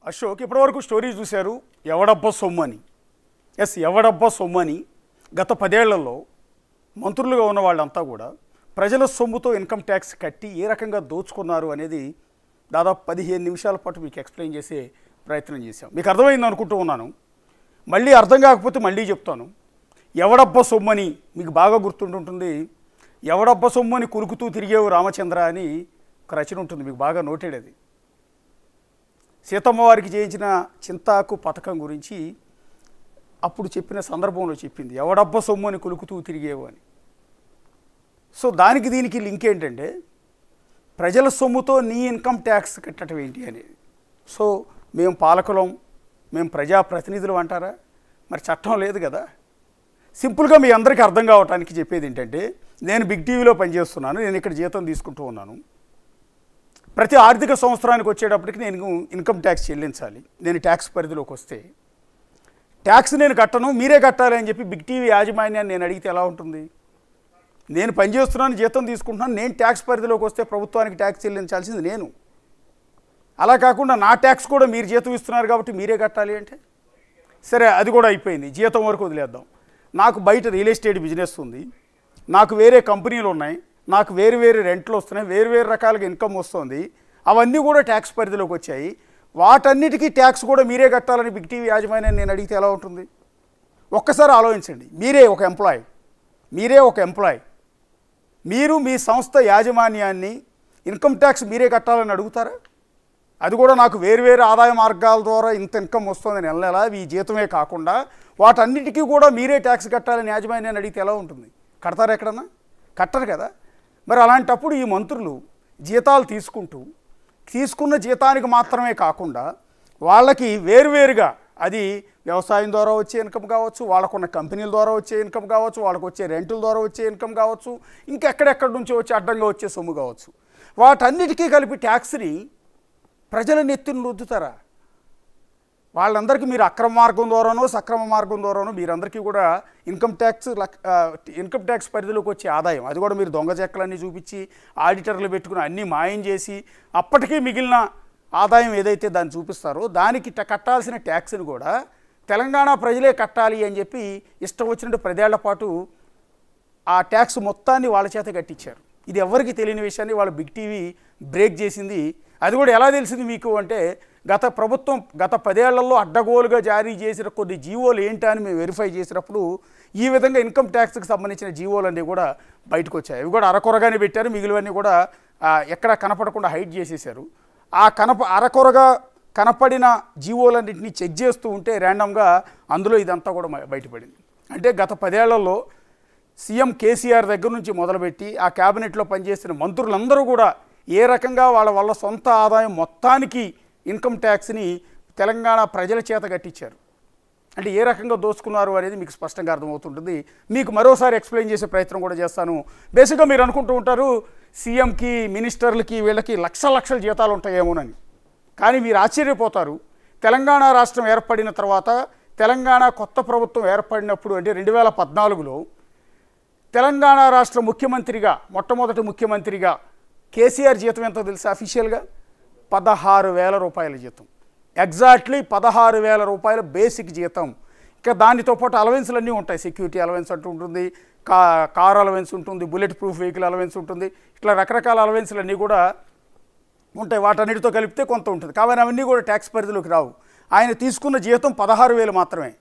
అశోక్ ఇప్పటివరకు స్టోరీ చూశారు ఎవడబ్బా సొమ్ము అని. ఎస్, ఎవడబ్బా సొమ్ము అని గత 10 ఏళ్లలో మంత్రులుగా ఉన్న వాళ్ళంతా కూడా ప్రజల సొమ్ముతో ఇన్కమ్ ట్యాక్స్ కట్టి ఏ రకంగా దోచుకున్నారు అనేది దాదాపు 15 నిమిషాల పాటు మీకు ఎక్స్ప్లెయిన్ చేసే ప్రయత్నం చేశాం. మీకు అర్థమైంది అనుకుంటూ ఉన్నాను. మళ్ళీ అర్థం కాకపోతే మళ్ళీ చెప్తాను. ఎవడబ్బా సొమ్ము అని మీకు బాగా గుర్తుంటుంది. ఎవడబ్బా సొమ్ము అని కురుకుతూ తిరిగేవు రామచంద్ర అని ఒక రచన ఉంటుంది, మీకు బాగా నోటెడ్. అది సీతమ్మ వారికి చేయించిన చింతాకు పథకం గురించి అప్పుడు చెప్పిన సందర్భంలో చెప్పింది, ఎవడబ్బ సొమ్ము అని కులుకుతూ తిరిగేవు అని. సో దానికి దీనికి లింక్ ఏంటంటే ప్రజల సొమ్ముతో నీ ఇన్కమ్ ట్యాక్స్ కట్టడం ఏంటి అనేది. సో మేము పాలకులం, మేము ప్రజాప్రతినిధులు అంటారా? మరి చట్టం లేదు కదా. సింపుల్గా మీ అందరికీ అర్థం కావటానికి చెప్పేది ఏంటంటే, నేను బిగ్ టీవీలో పనిచేస్తున్నాను, నేను ఇక్కడ జీతం తీసుకుంటూ ఉన్నాను. ప్రతి ఆర్థిక సంవత్సరానికి వచ్చేటప్పటికి నేను ఇన్కమ్ ట్యాక్స్ చెల్లించాలి. నేను ట్యాక్స్ పరిధిలోకి వస్తే ట్యాక్స్ నేను కట్టను, మీరే కట్టాలి అని చెప్పి బిగ్ టీవీ యాజమాన్యాన్ని నేను అడిగితే ఎలా ఉంటుంది? నేను పనిచేస్తున్నాను, జీతం తీసుకుంటున్నాను, నేను ట్యాక్స్ పరిధిలోకి వస్తే ప్రభుత్వానికి ట్యాక్స్ చెల్లించాల్సింది నేను. అలా కాకుండా నా ట్యాక్స్ కూడా మీరు జీతం ఇస్తున్నారు కాబట్టి మీరే కట్టాలి అంటే సరే, అది కూడా అయిపోయింది. జీతం వరకు వదిలేద్దాం. నాకు బయట రియల్ ఎస్టేట్ బిజినెస్ ఉంది, నాకు వేరే కంపెనీలు ఉన్నాయి, నాకు వేరు వేరు రెంట్లు వస్తున్నాయి, వేరు వేరు రకాలుగా ఇన్కమ్ వస్తుంది, అవన్నీ కూడా ట్యాక్స్ పరిధిలోకి వచ్చాయి. వాటన్నిటికీ ట్యాక్స్ కూడా మీరే కట్టాలని బిగ్ టీవీ యాజమాన్యాన్ని నేను అడిగితే ఎలా ఉంటుంది? ఒక్కసారి ఆలోచించండి. మీరే ఒక ఎంప్లాయ్, మీరు మీ సంస్థ యాజమాన్యాన్ని ఇన్కమ్ ట్యాక్స్ మీరే కట్టాలని అడుగుతారా? అది కూడా నాకు వేరువేరు ఆదాయ మార్గాల ద్వారా ఇంత ఇన్కమ్ వస్తుంది నెల ఈ జీతమే కాకుండా వాటన్నిటికీ కూడా మీరే ట్యాక్స్ కట్టాలని యాజమాన్యాన్ని అడిగితే ఎలా ఉంటుంది? కడతారా? ఎక్కడన్నా కట్టరు కదా. మరి అలాంటప్పుడు ఈ మంత్రులు జీతాలు తీసుకున్న జీతానికి మాత్రమే కాకుండా వాళ్ళకి వేరువేరుగా, అది వ్యవసాయం ద్వారా వచ్చే ఇన్కమ్ కావచ్చు, వాళ్ళకున్న కంపెనీల ద్వారా వచ్చే ఇన్కమ్ కావచ్చు, వాళ్ళకు వచ్చే రెంటుల ద్వారా వచ్చే ఇన్కమ్ కావచ్చు, ఇంకెక్కడెక్కడి నుంచో వచ్చి అడ్డంగా వచ్చే సొమ్ము కావచ్చు, వాటన్నిటికీ కలిపి ట్యాక్స్ని ప్రజల నెత్తిని రుద్దుతారా? వాళ్ళందరికీ మీరు అక్రమ మార్గం ద్వారానో సక్రమ మార్గం ద్వారానో మీరందరికీ కూడా ఇన్కమ్ ట్యాక్స్ పరిధిలోకి వచ్చే ఆదాయం, అది కూడా మీరు దొంగ చెక్కలన్నీ చూపించి ఆడిటర్లు పెట్టుకుని అన్నీ మాయం చేసి అప్పటికీ మిగిలిన ఆదాయం ఏదైతే దాన్ని చూపిస్తారో దానికి కట్టాల్సిన ట్యాక్స్ని కూడా తెలంగాణ ప్రజలే కట్టాలి అని చెప్పి ఇష్టం వచ్చినట్టు 10 ఏళ్ల పాటు ఆ ట్యాక్స్ మొత్తాన్ని వాళ్ళ చేత కట్టించారు. ఇది ఎవరికి తెలియని విషయాన్ని వాళ్ళు బిగ్ టీవీ బ్రేక్ చేసింది. అది కూడా ఎలా తెలిసింది మీకు అంటే, గత 10 ఏళ్లలో అడ్డగోలుగా జారీ చేసిన కొన్ని జీవోలు ఏంటా అని మేము వెరిఫై చేసినప్పుడు ఈ విధంగా ఇన్కమ్ ట్యాక్స్కి సంబంధించిన జీవోలన్నీ కూడా బయటకు వచ్చాయి. అవి కూడా అరకొరగానే పెట్టారు, మిగిలివన్నీ కూడా ఎక్కడ కనపడకుండా హైడ్ చేసేసారు. ఆ అరకొరగా కనపడిన జీవోలన్నింటినీ చెక్ చేస్తూ ఉంటే ర్యాండమ్గా అందులో ఇదంతా కూడా బయటపడింది. అంటే గత 10 ఏళ్లలో సీఎం కేసీఆర్ దగ్గర నుంచి మొదలుపెట్టి ఆ క్యాబినెట్లో పనిచేసిన మంత్రులందరూ కూడా ఏ రకంగా వాళ్ళ సొంత ఆదాయం మొత్తానికి ఇన్కమ్ ట్యాక్స్ని తెలంగాణ ప్రజల చేత కట్టించారు. అంటే ఏ రకంగా దోచుకున్నారు అనేది మీకు స్పష్టంగా అర్థమవుతుంటుంది. మీకు మరోసారి ఎక్స్ప్లెయిన్ చేసే ప్రయత్నం కూడా చేస్తాను. బేసిక్గా మీరు అనుకుంటూ ఉంటారు సీఎంకి, మినిస్టర్లకి, వీళ్ళకి లక్షల జీతాలు ఉంటాయేమోనని. కానీ మీరు ఆశ్చర్యపోతారు. తెలంగాణ రాష్ట్రం ఏర్పడిన తర్వాత, తెలంగాణ కొత్త ప్రభుత్వం ఏర్పడినప్పుడు అంటే 2014లో తెలంగాణ రాష్ట్ర ముఖ్యమంత్రిగా, మొట్టమొదటి ముఖ్యమంత్రిగా కేసీఆర్ జీతం ఎంతో తెలుసా? అఫీషియల్గా 16,000 రూపాయల జీతం. ఎగ్జాక్ట్లీ 16,000 రూపాయల బేసిక్ జీతం. ఇంకా దానితో పాటు అలవెన్స్లు అన్నీ ఉంటాయి. సెక్యూరిటీ అలవెన్స్ అంటూ ఉంటుంది, కార్ అలవెన్స్ ఉంటుంది, బుల్లెట్ ప్రూఫ్ వెహికల్ అలవెన్స్ ఉంటుంది, ఇట్లా రకరకాల అలవెన్స్లు అన్నీ కూడా ఉంటాయి. వాటన్నిటితో కలిపితే కొంత ఉంటుంది. కాబట్టి అవన్నీ కూడా ట్యాక్స్ పరిధిలోకి రావు. ఆయన తీసుకున్న జీతం 16,000 మాత్రమే.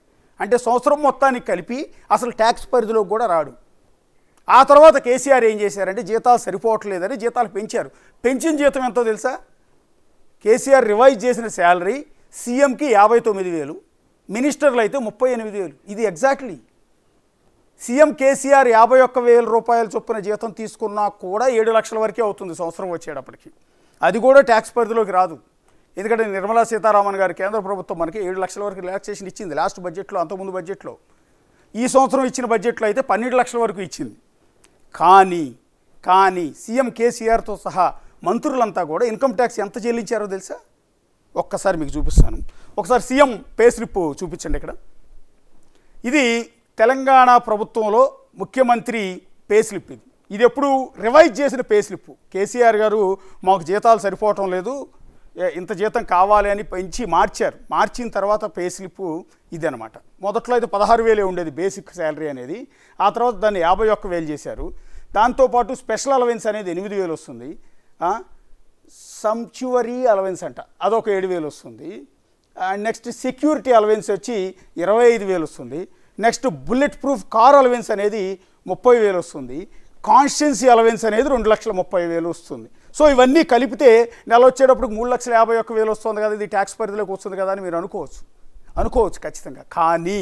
అంటే సంవత్సరం మొత్తానికి కలిపి అసలు ట్యాక్స్ పరిధిలోకి కూడా రాడు. ఆ తర్వాత కేసీఆర్ ఏం చేశారంటే జీతాలు సరిపోవట్లేదని జీతాలు పెంచారు. పెంచిన జీతం ఎంతో తెలుసా? కేసీఆర్ రివైజ్ చేసిన శాలరీ సీఎంకి 59,000, మినిస్టర్లు అయితే 38,000. ఇది ఎగ్జాక్ట్లీ సీఎం కేసీఆర్ 51,000 రూపాయల చొప్పున జీతం తీసుకున్నా కూడా 7 లక్షల వరకే అవుతుంది సంవత్సరం వచ్చేటప్పటికి. అది కూడా ట్యాక్స్ పరిధిలోకి రాదు. ఎందుకంటే నిర్మలా సీతారామన్ గారు, కేంద్ర ప్రభుత్వం మనకి 7 లక్షల వరకు రిలాక్సేషన్ ఇచ్చింది లాస్ట్ బడ్జెట్లో, అంతకుముందు బడ్జెట్లో. ఈ సంవత్సరం ఇచ్చిన బడ్జెట్లో అయితే 12 లక్షల వరకు ఇచ్చింది. కానీ సీఎం కేసీఆర్తో సహా మంత్రులంతా కూడా ఇన్కమ్ ట్యాక్స్ ఎంత చెల్లించారో తెలుసా? ఒక్కసారి మీకు చూపిస్తాను. ఒకసారి సీఎం పే స్లిప్ చూపించండి. ఇక్కడ ఇది తెలంగాణ ప్రభుత్వంలో ముఖ్యమంత్రి పే స్లిప్. ఇది ఎప్పుడు రివైజ్ చేసిన పే స్లిప్. కేసీఆర్ గారు మాకు జీతాలు సరిపోవటం లేదు, ఇంత జీతం కావాలి అని పెంచి మార్చిన తర్వాత పే స్లిప్ ఇది అనమాట. మొదట్లో అయితే 16,000 ఉండేది బేసిక్ శాలరీ అనేది, ఆ తర్వాత దాన్ని 51,000 చేశారు. దాంతోపాటు స్పెషల్ అలవెన్స్ అనేది 8,000 వస్తుంది, సంక్చువరీ అలవెన్స్ అంట అదొక 7,000 వస్తుంది, అండ్ నెక్స్ట్ సెక్యూరిటీ అలవెన్స్ వచ్చి 25,000 వస్తుంది, next bullet proof car allowance అనేది 30,000 వస్తుంది, కాన్స్టిట్యున్సీ అలవెన్స్ అనేది 2,30,000 వస్తుంది. సో ఇవన్నీ కలిపితే నెల వచ్చేటప్పుడు 3,51,000 వస్తుంది కదా, ఇది ట్యాక్స్ పరిధిలోకి వస్తుంది కదా అని మీరు అనుకోవచ్చు ఖచ్చితంగా. కానీ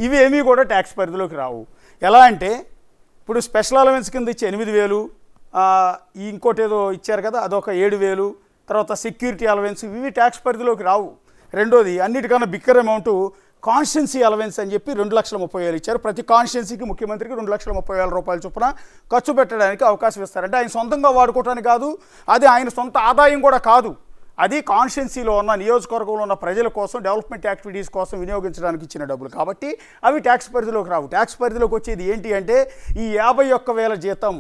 ఇవి ఏమీ కూడా ట్యాక్స్ పరిధిలోకి రావు. ఎలా అంటే ఇప్పుడు స్పెషల్ అలవెన్స్ కింద ఇచ్చే 8,000, ఇంకోటి ఏదో ఇచ్చారు కదా అదొక 7,000, తర్వాత సెక్యూరిటీ అలవెన్స్, ఇవి ట్యాక్స్ పరిధిలోకి రావు. రెండోది అన్నిటికన్నా బిగ్గర్ అమౌంట్ కాన్స్టిట్యున్సీ అలవెన్స్ అని చెప్పి 2,30,000 ఇచ్చారు. ప్రతి కాన్స్టిట్యున్సీకి ముఖ్యమంత్రికి 2,30,000 రూపాయల చొప్పున ఖర్చు పెట్టడానికి అవకాశం ఇస్తారంటే ఆయన సొంతంగా వాడుకోవటానికి కాదు, అది ఆయన సొంత ఆదాయం కూడా కాదు, అది కాన్స్టిట్యున్సీలో ఉన్న నియోజకవర్గంలో ఉన్న ప్రజల కోసం డెవలప్మెంట్ యాక్టివిటీస్ కోసం వినియోగించడానికి ఇచ్చిన డబ్బులు కాబట్టి అవి ట్యాక్స్ పరిధిలోకి రావు. ట్యాక్స్ పరిధిలోకి వచ్చేది ఏంటి అంటే ఈ 51,000 జీతం,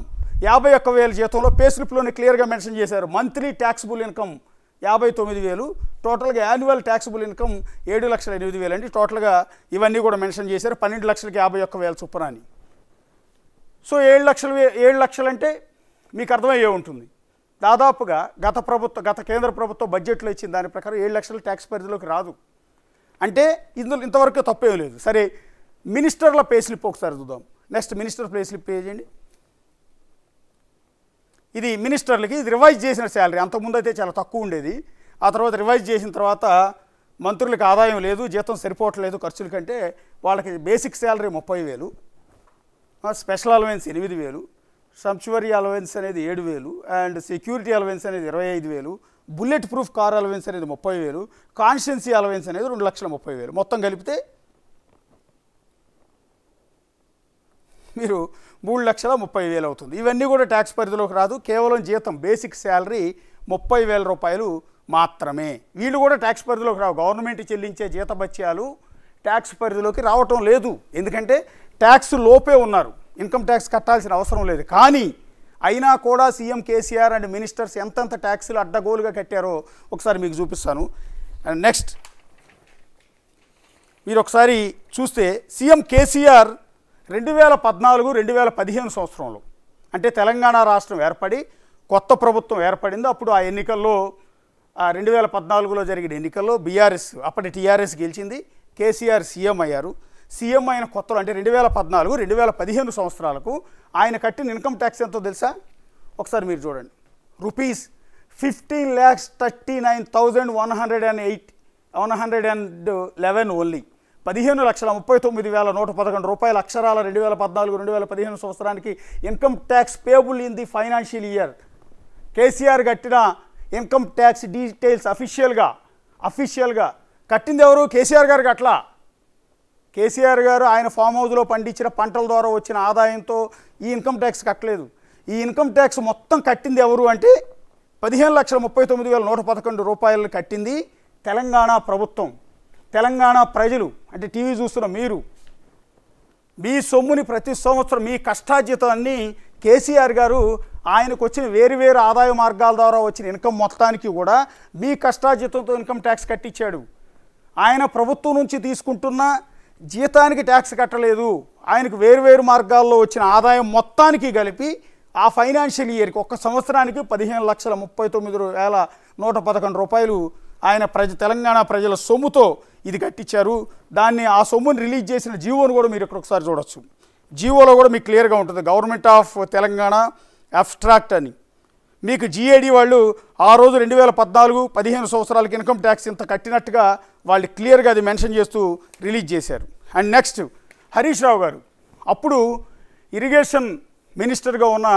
51,000 జీతంలో పే స్లిప్లోనే క్లియర్గా మెన్షన్ చేశారు మంత్లీ ట్యాక్సిబుల్ ఇన్కమ్ 59,000, టోటల్గా యాన్యువల్ ట్యాక్సిబుల్ ఇన్కమ్ 7,08,000 అండి. టోటల్గా ఇవన్నీ కూడా మెన్షన్ చేశారు 12,51,000 చొప్పున అని. సో 7 లక్షలు అంటే మీకు అర్థమయ్యే ఉంటుంది. దాదాపుగా గత కేంద్ర ప్రభుత్వ బడ్జెట్లో ఇచ్చిన దాని ప్రకారం 7 లక్షల ట్యాక్స్ పరిధిలోకి రాదు. అంటే ఇందులో ఇంతవరకు తప్పేం లేదు. సరే, మినిస్టర్ల పే స్లిప్ ఒకసారి చూద్దాం. Next minister pay slip pay చేయండి. ఇది మినిస్టర్లకి ఇది రివైజ్ చేసిన శాలరీ. అంతకుముందు అయితే చాలా తక్కువ ఉండేది, ఆ తర్వాత రివైజ్ చేసిన తర్వాత మంత్రులకు ఆదాయం లేదు, జీతం సరిపోవట్లేదు ఖర్చుల కంటే, వాళ్ళకి basic salary 30,000, special allowance 8,000, sumptuary allowance అనేది 7,000, అండ్ సెక్యూరిటీ అలవెన్స్ అనేది 25,000, బుల్లెట్ ప్రూఫ్ కార్ అలవెన్స్ అనేది 30,000, కాన్స్టిట్యున్సీ అలవెన్స్ అనేది 2,30,000, మొత్తం కలిపితే మీరు 3,30,000 అవుతుంది. ఇవన్నీ కూడా ట్యాక్స్ పరిధిలోకి రాదు. కేవలం జీతం బేసిక్ శాలరీ 30,000 రూపాయలు మాత్రమే. వీళ్ళు కూడా ట్యాక్స్ పరిధిలోకి రావు. గవర్నమెంట్ చెల్లించే జీతభత్యాలు ట్యాక్స్ పరిధిలోకి రావటం లేదు, ఎందుకంటే ట్యాక్స్ లోపే ఉన్నారు, ఇన్కమ్ ట్యాక్స్ కట్టాల్సిన అవసరం లేదు. కానీ అయినా కూడా సీఎం కేసీఆర్ అండ్ మినిస్టర్స్ ఎంతెంత ట్యాక్సులు అడ్డగోలుగా కట్టారో ఒకసారి మీకు చూపిస్తాను. అండ్ నెక్స్ట్ మీరు ఒకసారి చూస్తే సీఎం కేసీఆర్ 2014-2015 సంవత్సరంలో, అంటే తెలంగాణ రాష్ట్రం ఏర్పడి కొత్త ప్రభుత్వం ఏర్పడింది. అప్పుడు ఆ ఎన్నికల్లో 2014లో జరిగిన ఎన్నికల్లో అప్పటి టీఆర్ఎస్ గెలిచింది, కేసీఆర్ సీఎం అయ్యారు. సీఎం అయిన కొత్తలో అంటే 2014-2015 సంవత్సరాలకు ఆయన కట్టిన ఇన్కమ్ ట్యాక్స్ ఎంతో తెలుసా? ఒకసారి మీరు చూడండి. ₹15,39,111 ఓన్లీ, 15,39,111 అక్షరాల 2014-2015 సంవత్సరానికి income tax payable in the financial year. KCR కట్టిన ఇన్కమ్ ట్యాక్స్ డీటెయిల్స్ అఫీషియల్గా కట్టింది ఎవరు? కేసీఆర్ గారు కట్లా. కేసీఆర్ గారు ఆయన ఫామ్ హౌస్లో పండించిన పంటల ద్వారా వచ్చిన ఆదాయంతో ఈ ఇన్కమ్ ట్యాక్స్ కట్టలేదు. ఈ ఇన్కమ్ ట్యాక్స్ మొత్తం కట్టింది ఎవరు అంటే 15,39,111 రూపాయలు కట్టింది తెలంగాణ ప్రభుత్వం. తెలంగాణ ప్రజలు అంటే టీవీ చూస్తున్న మీరు మీ సొమ్ముని ప్రతి సంవత్సరం మీ కష్టార్జితాన్ని కేసీఆర్ గారు ఆయనకు వచ్చిన వేరు ఆదాయ మార్గాల ద్వారా వచ్చిన ఇన్కమ్ మొత్తానికి కూడా మీ కష్టార్జితంతో ఇన్కమ్ ట్యాక్స్ కట్టించాడు. ఆయన ప్రభుత్వం నుంచి తీసుకుంటున్న జీతానికి ట్యాక్స్ కట్టలేదు, ఆయనకు వేరు మార్గాల్లో వచ్చిన ఆదాయం మొత్తానికి కలిపి ఆ ఫైనాన్షియల్ ఇయర్కి ఒక్క సంవత్సరానికి 15,39,111 రూపాయలు ఆయన తెలంగాణ ప్రజల సొమ్ముతో ఇది కట్టించారు. ఆ సొమ్ముని రిలీజ్ చేసిన జీవోను కూడా మీరు ఇక్కడ ఒకసారి చూడొచ్చు. జీవోలో కూడా మీకు క్లియర్గా ఉంటుంది, గవర్నమెంట్ ఆఫ్ తెలంగాణ అబ్స్ట్రాక్ట్ అని. మీకు జిఏడి వాళ్ళు ఆ రోజు 2014-15 సంవత్సరాలకి ఇన్కమ్ ట్యాక్స్ ఇంత కట్టినట్టుగా వాళ్ళు క్లియర్గా అది మెన్షన్ చేస్తూ రిలీజ్ చేశారు. అండ్ నెక్స్ట్ హరీష్ రావు గారు, అప్పుడు ఇరిగేషన్ మినిస్టర్గా ఉన్న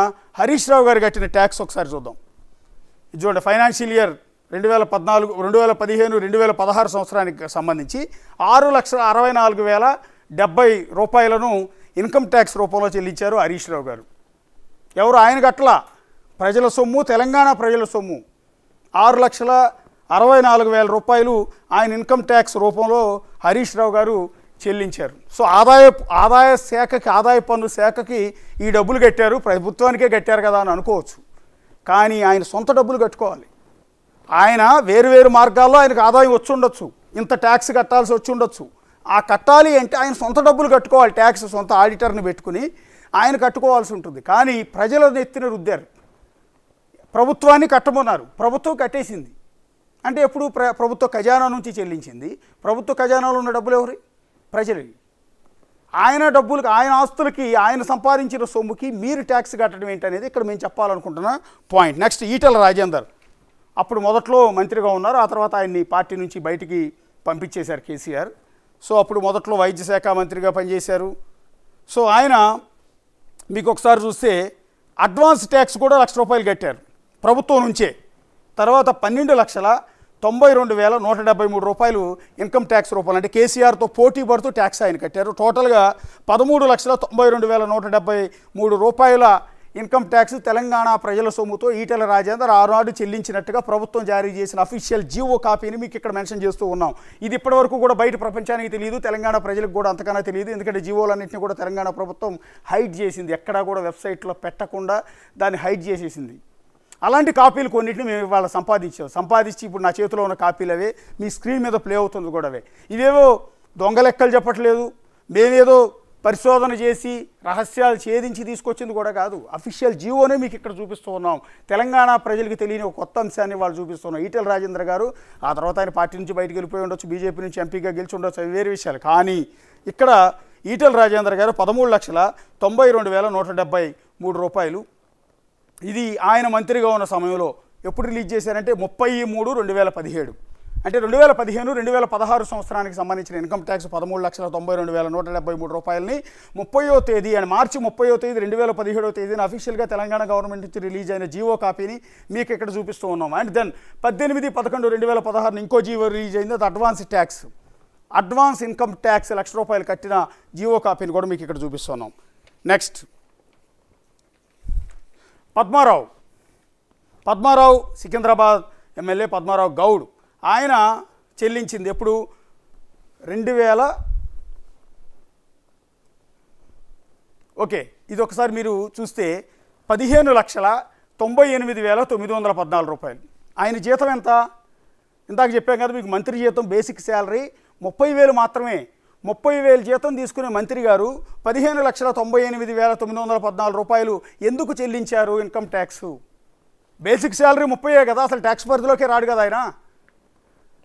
హరీష్ రావు గారు కట్టిన ట్యాక్స్ ఒకసారి చూద్దాం. ఇది చూడండి, ఫైనాన్షియల్ ఇయర్ 2015-2016 సంవత్సరానికి సంబంధించి 6,64,070 రూపాయలను ఇన్కమ్ ట్యాక్స్ రూపంలో చెల్లించారు హరీష్ రావు గారు. ఎవరు? ఆయన గట్ల ప్రజల సొమ్ము, తెలంగాణ ప్రజల సొమ్ము 6,64,000 రూపాయలు ఆయన ఇన్కమ్ ట్యాక్స్ రూపంలో హరీష్ రావు గారు చెల్లించారు. సో ఆదాయ పన్ను శాఖకి ఈ డబ్బులు కట్టారు, ప్రభుత్వానికే కట్టారు కదా అని అనుకోవచ్చు. కానీ ఆయన సొంత డబ్బులు కట్టుకోవాలి. ఆయన వేరు మార్గాల్లో ఆయనకు ఆదాయం వచ్చి ఉండొచ్చు, ఇంత ట్యాక్స్ కట్టాల్సి వచ్చి ఉండొచ్చు. ఆ కట్టాలి అంటే ఆయన సొంత డబ్బులు కట్టుకోవాలి, ట్యాక్స్ సొంత ఆడిటర్ని పెట్టుకుని ఆయన కట్టుకోవాల్సి ఉంటుంది. కానీ ప్రజల ఎత్తిన రుద్దారు, ప్రభుత్వాన్ని కట్టమన్నారు, ప్రభుత్వం కట్టేసింది. అంటే ఎప్పుడు ప్రభుత్వ ఖజానా నుంచి చెల్లించింది, ప్రభుత్వ ఖజానాలో ఉన్న డబ్బులు ఎవరి? ప్రజలవి. ఆయన డబ్బులకి, ఆయన ఆస్తులకి, ఆయన సంపాదించిన సొమ్ముకి మీరు ట్యాక్స్ కట్టడం ఏంటనేది ఇక్కడ మేము చెప్పాలనుకుంటున్న పాయింట్. నెక్స్ట్, ఈటెల రాజేందర్ అప్పుడు మొదట్లో మంత్రిగా ఉన్నారు, ఆ తర్వాత ఆయన్ని పార్టీ నుంచి బయటికి పంపించేశారు కేసీఆర్. సో అప్పుడు మొదట్లో వైద్య శాఖ మంత్రిగా పనిచేశారు. సో ఆయన మీకు ఒకసారి చూస్తే అడ్వాన్స్ ట్యాక్స్ కూడా ₹1,00,000 కట్టారు ప్రభుత్వం నుంచే. తర్వాత 12,92,173 ఇన్కమ్ ట్యాక్స్ రూపాయలు, అంటే కేసీఆర్తో పోటీ పడుతూ ట్యాక్స్ ఆయన కట్టారు. టోటల్గా ₹13,92,173 ఇన్కమ్ ట్యాక్స్ తెలంగాణ ప్రజల సొమ్ముతో ఈటెల రాజేందర్ ఆనాడు చెల్లించినట్టుగా ప్రభుత్వం జారీ చేసిన అఫీషియల్ జీవో కాపీని మీకు ఇక్కడ మెన్షన్ చేస్తూ ఉన్నాం. ఇది ఇప్పటివరకు కూడా బయట ప్రపంచానికి తెలియదు, తెలంగాణ ప్రజలకు కూడా అంతకన్నా తెలియదు. ఎందుకంటే జీవోలన్నింటినీ కూడా తెలంగాణ ప్రభుత్వం హైడ్ చేసింది, ఎక్కడా కూడా వెబ్సైట్లో పెట్టకుండా దాన్ని హైడ్ చేసేసింది. అలాంటి కాపీలు కొన్నింటిని మేము ఇవాళ సంపాదించి ఇప్పుడు నా చేతిలో ఉన్న కాపీలు అవే, మీ స్క్రీన్ మీద ప్లే అవుతుంది కూడా అవే. ఇవేవో దొంగ లెక్కలు చెప్పట్లేదు, మేమేదో పరిశోధన చేసి రహస్యాలు ఛేదించి తీసుకొచ్చింది కూడా కాదు. అఫీషియల్ జీవోనే మీకు ఇక్కడ చూపిస్తూ ఉన్నాం. తెలంగాణ ప్రజలకు తెలియని ఒక కొత్త అంశాన్ని వాళ్ళు చూపిస్తున్నాం. ఈటెల రాజేందర్ గారు ఆ తర్వాత ఆయన పార్టీ నుంచి బయటకు వెళ్ళిపోయి ఉండొచ్చు, బీజేపీ నుంచి ఎంపీగా గెలిచి ఉండొచ్చు, అవి వేరే విషయాలు. కానీ ఇక్కడ ఈటెల రాజేందర్ గారు ₹13,92,173 ఇది ఆయన మంత్రిగా ఉన్న సమయంలో ఎప్పుడు రిలీజ్ చేశారంటే 30/3/2017. అంటే 2015-2016 సంవత్సరానికి సంబంధించిన ఇన్కమ్ ట్యాక్స్ ₹13,92,173 30వ తేదీ అండ్ మార్చి 30వ తేదీ 2017వ తేదీన అఫీషియల్గా తెలంగాణ గవర్నమెంట్ నుంచి రిలీజ్ అయిన జీవో కాపీని మీకు ఇక్కడ చూపిస్తూ ఉన్నాం. అండ్ దెన్ 18/11/2016 ఇంకో జీవో రిలీజ్ అయింది, అది అడ్వాన్స్ ఇన్కమ్ ట్యాక్స్ ₹1,00,000 కట్టిన జీవో కాపీని కూడా మీకు ఇక్కడ చూపిస్తున్నాం. నెక్స్ట్, పద్మారావు సికింద్రాబాద్ ఎమ్మెల్యే పద్మారావు గౌడ్, ఆయన చెల్లించింది ఎప్పుడు 2000. ఓకే, ఇది ఒకసారి మీరు చూస్తే ₹15,98,914. ఆయన జీతం ఎంత? ఇందాక చెప్పాం కదా మీకు, మంత్రి జీతం బేసిక్ శాలరీ 30,000 మాత్రమే. 30,000 జీతం తీసుకునే మంత్రి గారు ₹15,98,914 ఎందుకు చెల్లించారు ఇన్కమ్ ట్యాక్స్? బేసిక్ శాలరీ 30 కదా, అసలు ట్యాక్స్ పరిధిలోకే రాడు కదా ఆయన.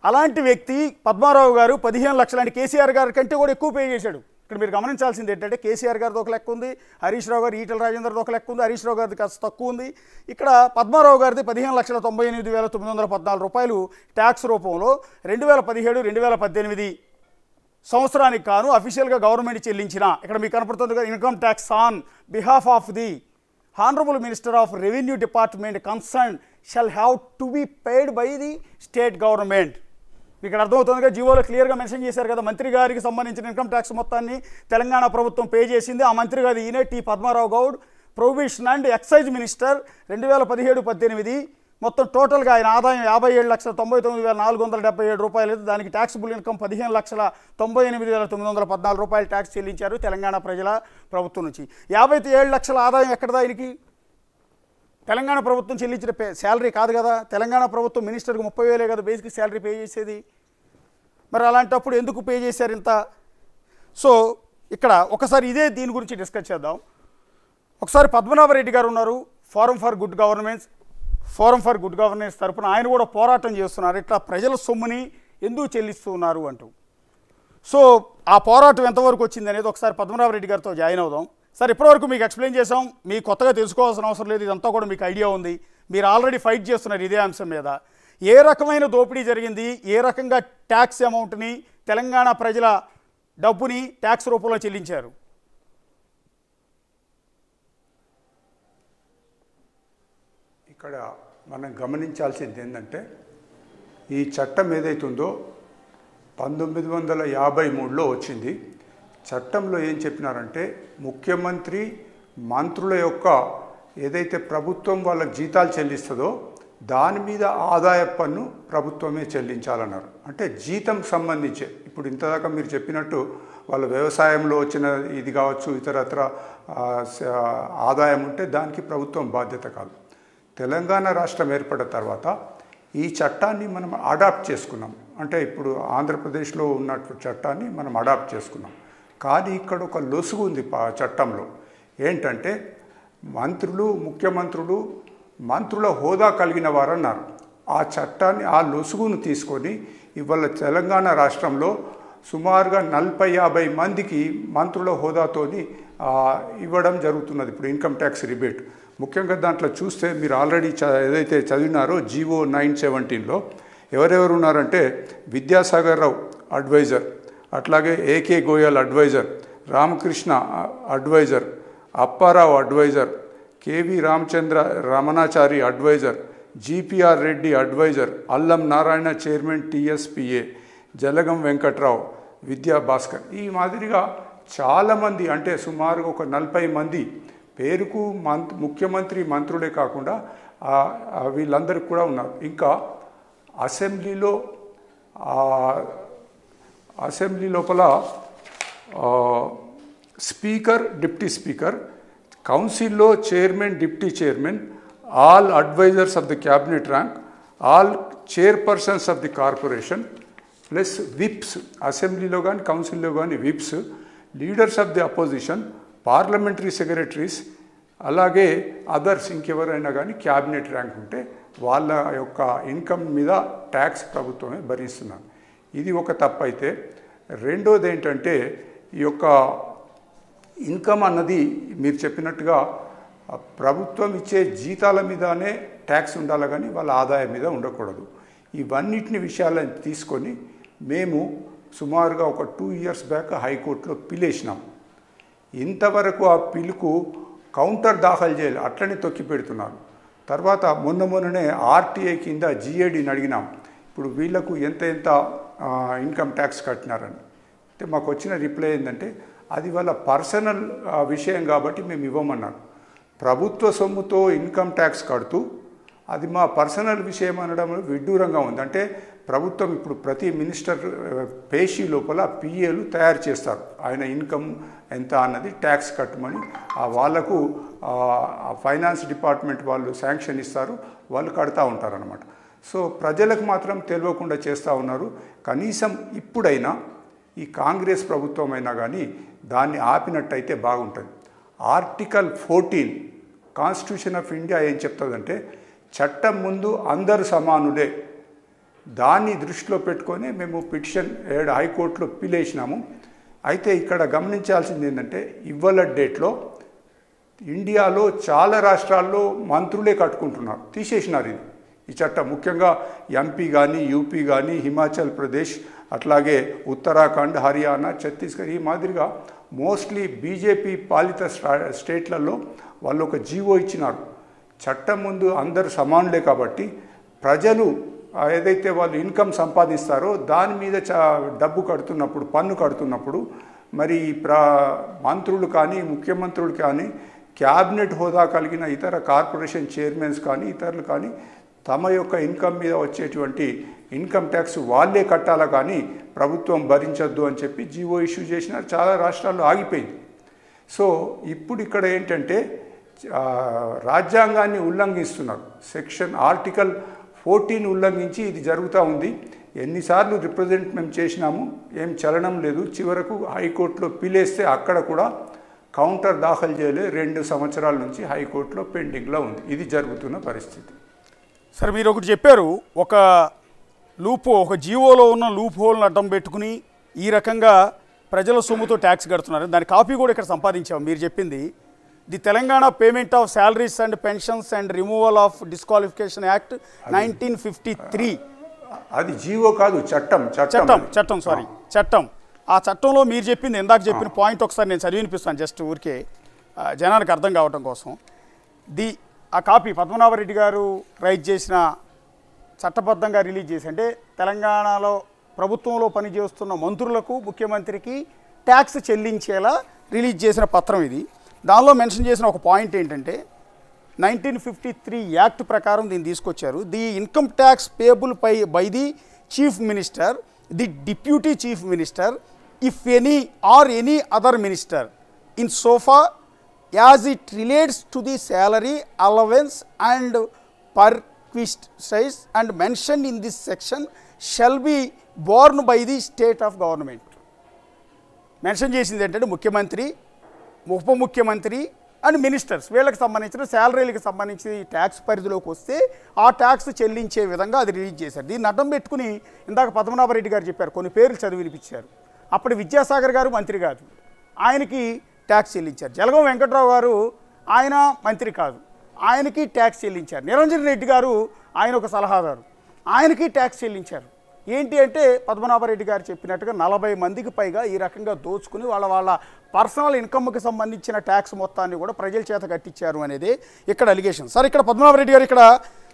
అలాంటి వ్యక్తి పద్మారావు గారు 15 లక్షలు, అంటే కేసీఆర్ గారి కంటే కూడా ఎక్కువ పే చేశాడు. ఇక్కడ మీరు గమనించాల్సింది ఏంటంటే కేసీఆర్ గారిది ఒక లెక్క ఉంది, హరీష్ రావు గారు, ఈటెల రాజేందర్ది ఒక లెక్క ఉంది, హరీష్ రావు గారిది కాస్త తక్కువ ఉంది. ఇక్కడ పద్మారావు గారిది ₹15,98,914 ట్యాక్స్ రూపంలో 2017-2018 సంవత్సరానికి కాను అఫీషియల్గా గవర్నమెంట్ చెల్లించిన, ఇక్కడ మీకు కనపడుతుంది కదా, income tax on behalf of the honourable minister of revenue department concern shall have to be paid by the state government. ఇక్కడ అర్థమవుతుందిగా, జీవోలో క్లియర్గా మెన్షన్ చేశారు కదా, మంత్రి గారికి సంబంధించిన ఇన్కమ్ ట్యాక్స్ మొత్తాన్ని తెలంగాణ ప్రభుత్వం పే చేసింది. ఆ మంత్రి గారు ఈయనే T Padmarao Goud, prohibition and excise minister. 2017-18 మొత్తం టోటల్గా ఆయన ఆదాయం ₹57,99,477 అయితే దానికి ట్యాక్సిబుల్ ఇన్కమ్ ₹15,98,914 ట్యాక్స్ చెల్లించారు తెలంగాణ ప్రజల ప్రభుత్వం నుంచి. 57 లక్షల ఆదాయం ఎక్కడదా ఆయనకి? తెలంగాణ ప్రభుత్వం చెల్లించిన శాలరీ కాదు కదా. తెలంగాణ ప్రభుత్వం మినిస్టర్కి 30,000 కదా బేసిక్ శాలరీ పే చేసేది. మరి అలాంటప్పుడు ఎందుకు పే చేశారు ఇంత? సో ఇక్కడ ఒకసారి దీని గురించి డిస్కస్ చేద్దాం. ఒకసారి పద్మనాభరెడ్డి గారు ఉన్నారు, ఫోరం ఫర్ గుడ్ గవర్నెన్స్ తరపున, ఆయన కూడా పోరాటం చేస్తున్నారు, ఇట్లా ప్రజల సొమ్ముని ఎందుకు చెల్లిస్తున్నారు అంటూ. సో ఆ పోరాటం ఎంతవరకు వచ్చింది అనేది ఒకసారి పద్మనాభరెడ్డి గారితో జాయిన్ అవుదాం. సార్, ఇప్పటివరకు మీకు ఎక్స్ప్లెయిన్ చేసాం, మీకు కొత్తగా తెలుసుకోవాల్సిన అవసరం లేదు, ఇదంతా కూడా మీకు ఐడియా ఉంది, మీరు ఆల్రెడీ ఫైట్ చేస్తున్నారు ఇదే అంశం మీద. ఏ రకమైన దోపిడీ జరిగింది, ఏ రకంగా ట్యాక్స్ అమౌంట్ని, తెలంగాణ ప్రజల డబ్బుని ట్యాక్స్ రూపంలో చెల్లించారు? ఇక్కడ మనం గమనించాల్సింది ఏంటంటే, ఈ చట్టం ఏదైతుందో 1953లో వచ్చింది. చట్టంలో ఏం చెప్పినారంటే, ముఖ్యమంత్రి మంత్రుల యొక్క ఏదైతే ప్రభుత్వం వాళ్ళకి జీతాలు చెల్లిస్తుందో దాని మీద ఆదాయ పన్ను ప్రభుత్వమే చెల్లించాలన్నారు. అంటే జీతం సంబంధించే, ఇప్పుడు ఇంతదాకా మీరు చెప్పినట్టు వాళ్ళ వ్యవసాయంలో వచ్చిన ఇది కావచ్చు, ఇతరత్ర ఆదాయం ఉంటే దానికి ప్రభుత్వం బాధ్యత కాదు. తెలంగాణ రాష్ట్రం ఏర్పడిన తర్వాత ఈ చట్టాన్ని మనం అడాప్ట్ చేసుకున్నాం. అంటే ఇప్పుడు ఆంధ్రప్రదేశ్లో ఉన్నట్టు చట్టాన్ని మనం అడాప్ట్ చేసుకున్నాం. కానీ ఇక్కడ ఒక లొసుగు ఉంది చట్టంలో. ఏంటంటే మంత్రులు, ముఖ్యమంత్రులు మంత్రుల హోదా కలిగిన వారు అన్నారు. ఆ చట్టాన్ని, ఆ లొసుగును తీసుకొని ఇవాళ తెలంగాణ రాష్ట్రంలో సుమారుగా 40-50 మందికి మంత్రుల హోదాతోని ఇవ్వడం జరుగుతున్నది. ఇప్పుడు ఇన్కమ్ ట్యాక్స్ రిబేట్ ముఖ్యంగా దాంట్లో చూస్తే మీరు ఆల్రెడీ ఏదైతే చదివినారో జీవో 917లో ఎవరెవరు ఉన్నారంటే విద్యాసాగర్ రావు అడ్వైజర్, అట్లాగే AK Goyal advisor, Ramakrishna advisor, Apparao advisor, KV Ramachandra Ramanachari advisor, GPR Reddy advisor, Allam Narayana chairman TSPA, Jalagam Venkatrao, Vidya Bhaskar, ఈ మాదిరిగా చాలామంది అంటే సుమారుగా ఒక 40 మంది పేరుకు ముఖ్యమంత్రి మంత్రులే కాకుండా వీళ్ళందరికీ కూడా ఉన్నారు. ఇంకా అసెంబ్లీ లోపల స్పీకర్, డిప్యూటీ స్పీకర్, కౌన్సిల్లో chairman, deputy chairman, all advisors of the cabinet rank, all chairpersons of the corporation, plus whips, అసెంబ్లీలో కానీ కౌన్సిల్లో కానీ whips, leaders of the opposition, parliamentary secretaries, అలాగే అదర్స్ ఇంకెవరైనా కానీ క్యాబినెట్ ర్యాంక్ ఉంటే వాళ్ళ యొక్క ఇన్కమ్ మీద ట్యాక్స్ ప్రభుత్వమే భరిస్తున్నారు. ఇది ఒక తప్పు అయితే, రెండోది ఏంటంటే ఈ యొక్క ఇన్కమ్ అన్నది మీరు చెప్పినట్టుగా ప్రభుత్వం ఇచ్చే జీతాల మీదనే ట్యాక్స్ ఉండాలి కానీ వాళ్ళ ఆదాయం మీద ఉండకూడదు. ఇవన్నిటిని విషయాలను తీసుకొని మేము సుమారుగా ఒక 2 years బ్యాక్ హైకోర్టులో పిలేసినాం. ఇంతవరకు ఆ పిలుకు కౌంటర్ దాఖలు చేయాలి, అట్లనే తొక్కి పెడుతున్నారు. తర్వాత మొన్ననే ఆర్టీఐ కింద జిఏడిని అడిగినాం, ఇప్పుడు వీళ్లకు ఎంత ఇన్కమ్ ట్యాక్స్ కట్టినారని. అంటే మాకు వచ్చిన రిప్లై ఏంటంటే అది వాళ్ళ పర్సనల్ విషయం కాబట్టి మేము ఇవ్వమన్నారు. ప్రభుత్వ సొమ్ముతో ఇన్కమ్ ట్యాక్స్ కడుతూ అది మా పర్సనల్ విషయం అనడం విడ్డూరంగా ఉంది. అంటే ప్రభుత్వం ఇప్పుడు ప్రతి మినిస్టర్ పేషీ లోపల పిఏలు తయారు చేస్తారు, ఆయన ఇన్కమ్ ఎంత అన్నది ట్యాక్స్ కట్టమని. వాళ్లకు ఫైనాన్స్ డిపార్ట్మెంట్ వాళ్ళు శాంక్షన్ ఇస్తారు, వాళ్ళు కడతా ఉంటారనమాట. సో ప్రజలకు మాత్రం తెలియకుండా చేస్తూ ఉన్నారు. కనీసం ఇప్పుడైనా ఈ కాంగ్రెస్ ప్రభుత్వం అయినా కానీ దాన్ని ఆపినట్టయితే బాగుంటుంది. ఆర్టికల్ 14 కాన్స్టిట్యూషన్ ఆఫ్ ఇండియా ఏం చెప్తుందంటే చట్టం ముందు అందరు సమానులే. దాన్ని దృష్టిలో పెట్టుకొని మేము పిటిషన్ హైకోర్టులో పిలేసినాము. అయితే ఇక్కడ గమనించాల్సింది ఏంటంటే ఇవాళ డేట్లో ఇండియాలో చాలా రాష్ట్రాల్లో మంత్రులే కట్టుకుంటున్నారు, తీసేసినారు ఈ చట్టం. ముఖ్యంగా ఎంపీ కానీ, యూపీ కానీ, హిమాచల్ ప్రదేశ్, అట్లాగే ఉత్తరాఖండ్, హర్యానా, ఛత్తీస్గఢ్, ఈ మాదిరిగా మోస్ట్లీ బీజేపీ పాలిత స్టేట్లలో వాళ్ళు ఒక జీవో ఇచ్చినారు. చట్టం ముందు అందరూ సమానులే కాబట్టి ప్రజలు ఏదైతే వాళ్ళు ఇన్కమ్ సంపాదిస్తారో దాని మీద డబ్బు కడుతున్నప్పుడు, పన్ను కడుతున్నప్పుడు మరి మంత్రులు కానీ, ముఖ్యమంత్రులు కానీ, క్యాబినెట్ హోదా కలిగిన ఇతర కార్పొరేషన్ చైర్మన్స్ కానీ, ఇతరులు కానీ తమ యొక్క ఇన్కమ్ మీద వచ్చేటువంటి ఇన్కమ్ ట్యాక్స్ వాళ్ళే కట్టాలా కానీ ప్రభుత్వం భరించొద్దు అని చెప్పి జీవో ఇష్యూ చేసినారు. చాలా రాష్ట్రాల్లో ఆగిపోయింది. సో ఇప్పుడు ఇక్కడ ఏంటంటే రాజ్యాంగాన్ని ఉల్లంఘిస్తున్నారు. ఆర్టికల్ 14 ఉల్లంఘించి ఇది జరుగుతూ ఉంది. ఎన్నిసార్లు రిప్రజెంట్ మేము చేసినాము, ఏం చలనం లేదు. చివరకు హైకోర్టులో పిలేస్తే అక్కడ కూడా కౌంటర్ దాఖలు చేయలే. 2 సంవత్సరాల నుంచి హైకోర్టులో పెండింగ్లో ఉంది. ఇది జరుగుతున్న పరిస్థితి. సార్ మీరు ఒకటి చెప్పారు, ఒక జీవోలో ఉన్న లూప్ హోల్ని అడ్డం పెట్టుకుని ఈ రకంగా ప్రజల సొమ్ముతో ట్యాక్స్ కడుతున్నారు. దాని కాపీ కూడా ఇక్కడ సంపాదించాము. మీరు చెప్పింది the Telangana payment of salaries and pensions and removal of disqualification act 1953. అది జీవో కాదు, చట్టం. చట్టం. ఆ చట్టంలో మీరు చెప్పింది, ఇందాక చెప్పిన పాయింట్ ఒకసారి నేను చదివినిపిస్తాను, జస్ట్ ఊరికే జనానికి అర్థం కావటం కోసం. ఆ కాపీ పద్మనాభరెడ్డి గారు రైట్ చేసిన, చట్టబద్ధంగా రిలీజ్ చేసి, అంటే తెలంగాణలో ప్రభుత్వంలో పనిచేస్తున్న మంత్రులకు, ముఖ్యమంత్రికి ట్యాక్స్ చెల్లించేలా రిలీజ్ చేసిన పత్రం ఇది. దానిలో మెన్షన్ చేసిన ఒక పాయింట్ ఏంటంటే 1953 యాక్ట్ ప్రకారం దీన్ని తీసుకొచ్చారు. The income tax payable by the chief minister, the deputy chief minister, if any or any other minister in sofa as it relates to the salary, allowance and beneficiaries and mentioned in this section shall be borne by the state of government. Mention చేసింది ఏంటంటే ముఖ్యమంత్రి, ఉప ముఖ్యమంత్రి and ministers వీళ్ళకి సంబంధించిన శాలరీలకు సంబంధించి tax పరిధిలోకి వస్తే ఆ ట్యాక్స్ చెల్లించే విధంగా అది రిలీజ్ చేశారు. దీన్ని అడ్డం పెట్టుకుని ఇందాక పద్మనాభరెడ్డి గారు చెప్పారు, కొన్ని పేర్లు చదివి వినిపించారు. అప్పుడు విద్యాసాగర్ గారు మంత్రి కాదు, ఆయనకి ట్యాక్స్ చెల్లించారు. జలగం వెంకట్రావు గారు ఆయన మంత్రి కాదు, ఆయనకి ట్యాక్స్ చెల్లించారు. నిరంజన్ రెడ్డి గారు ఆయన ఒక సలహాదారు, ఆయనకి ట్యాక్స్ చెల్లించారు. ఏంటి అంటే పద్మనాభరెడ్డి గారు చెప్పినట్టుగా 40 మందికి పైగా ఈ రకంగా దోచుకుని వాళ్ళ పర్సనల్ ఇన్కమ్కి సంబంధించిన ట్యాక్స్ మొత్తాన్ని కూడా ప్రజల చేత కట్టించారు అనేది ఇక్కడ అలిగేషన్. సార్ ఇక్కడ పద్మనాభరెడ్డి గారు ఇక్కడ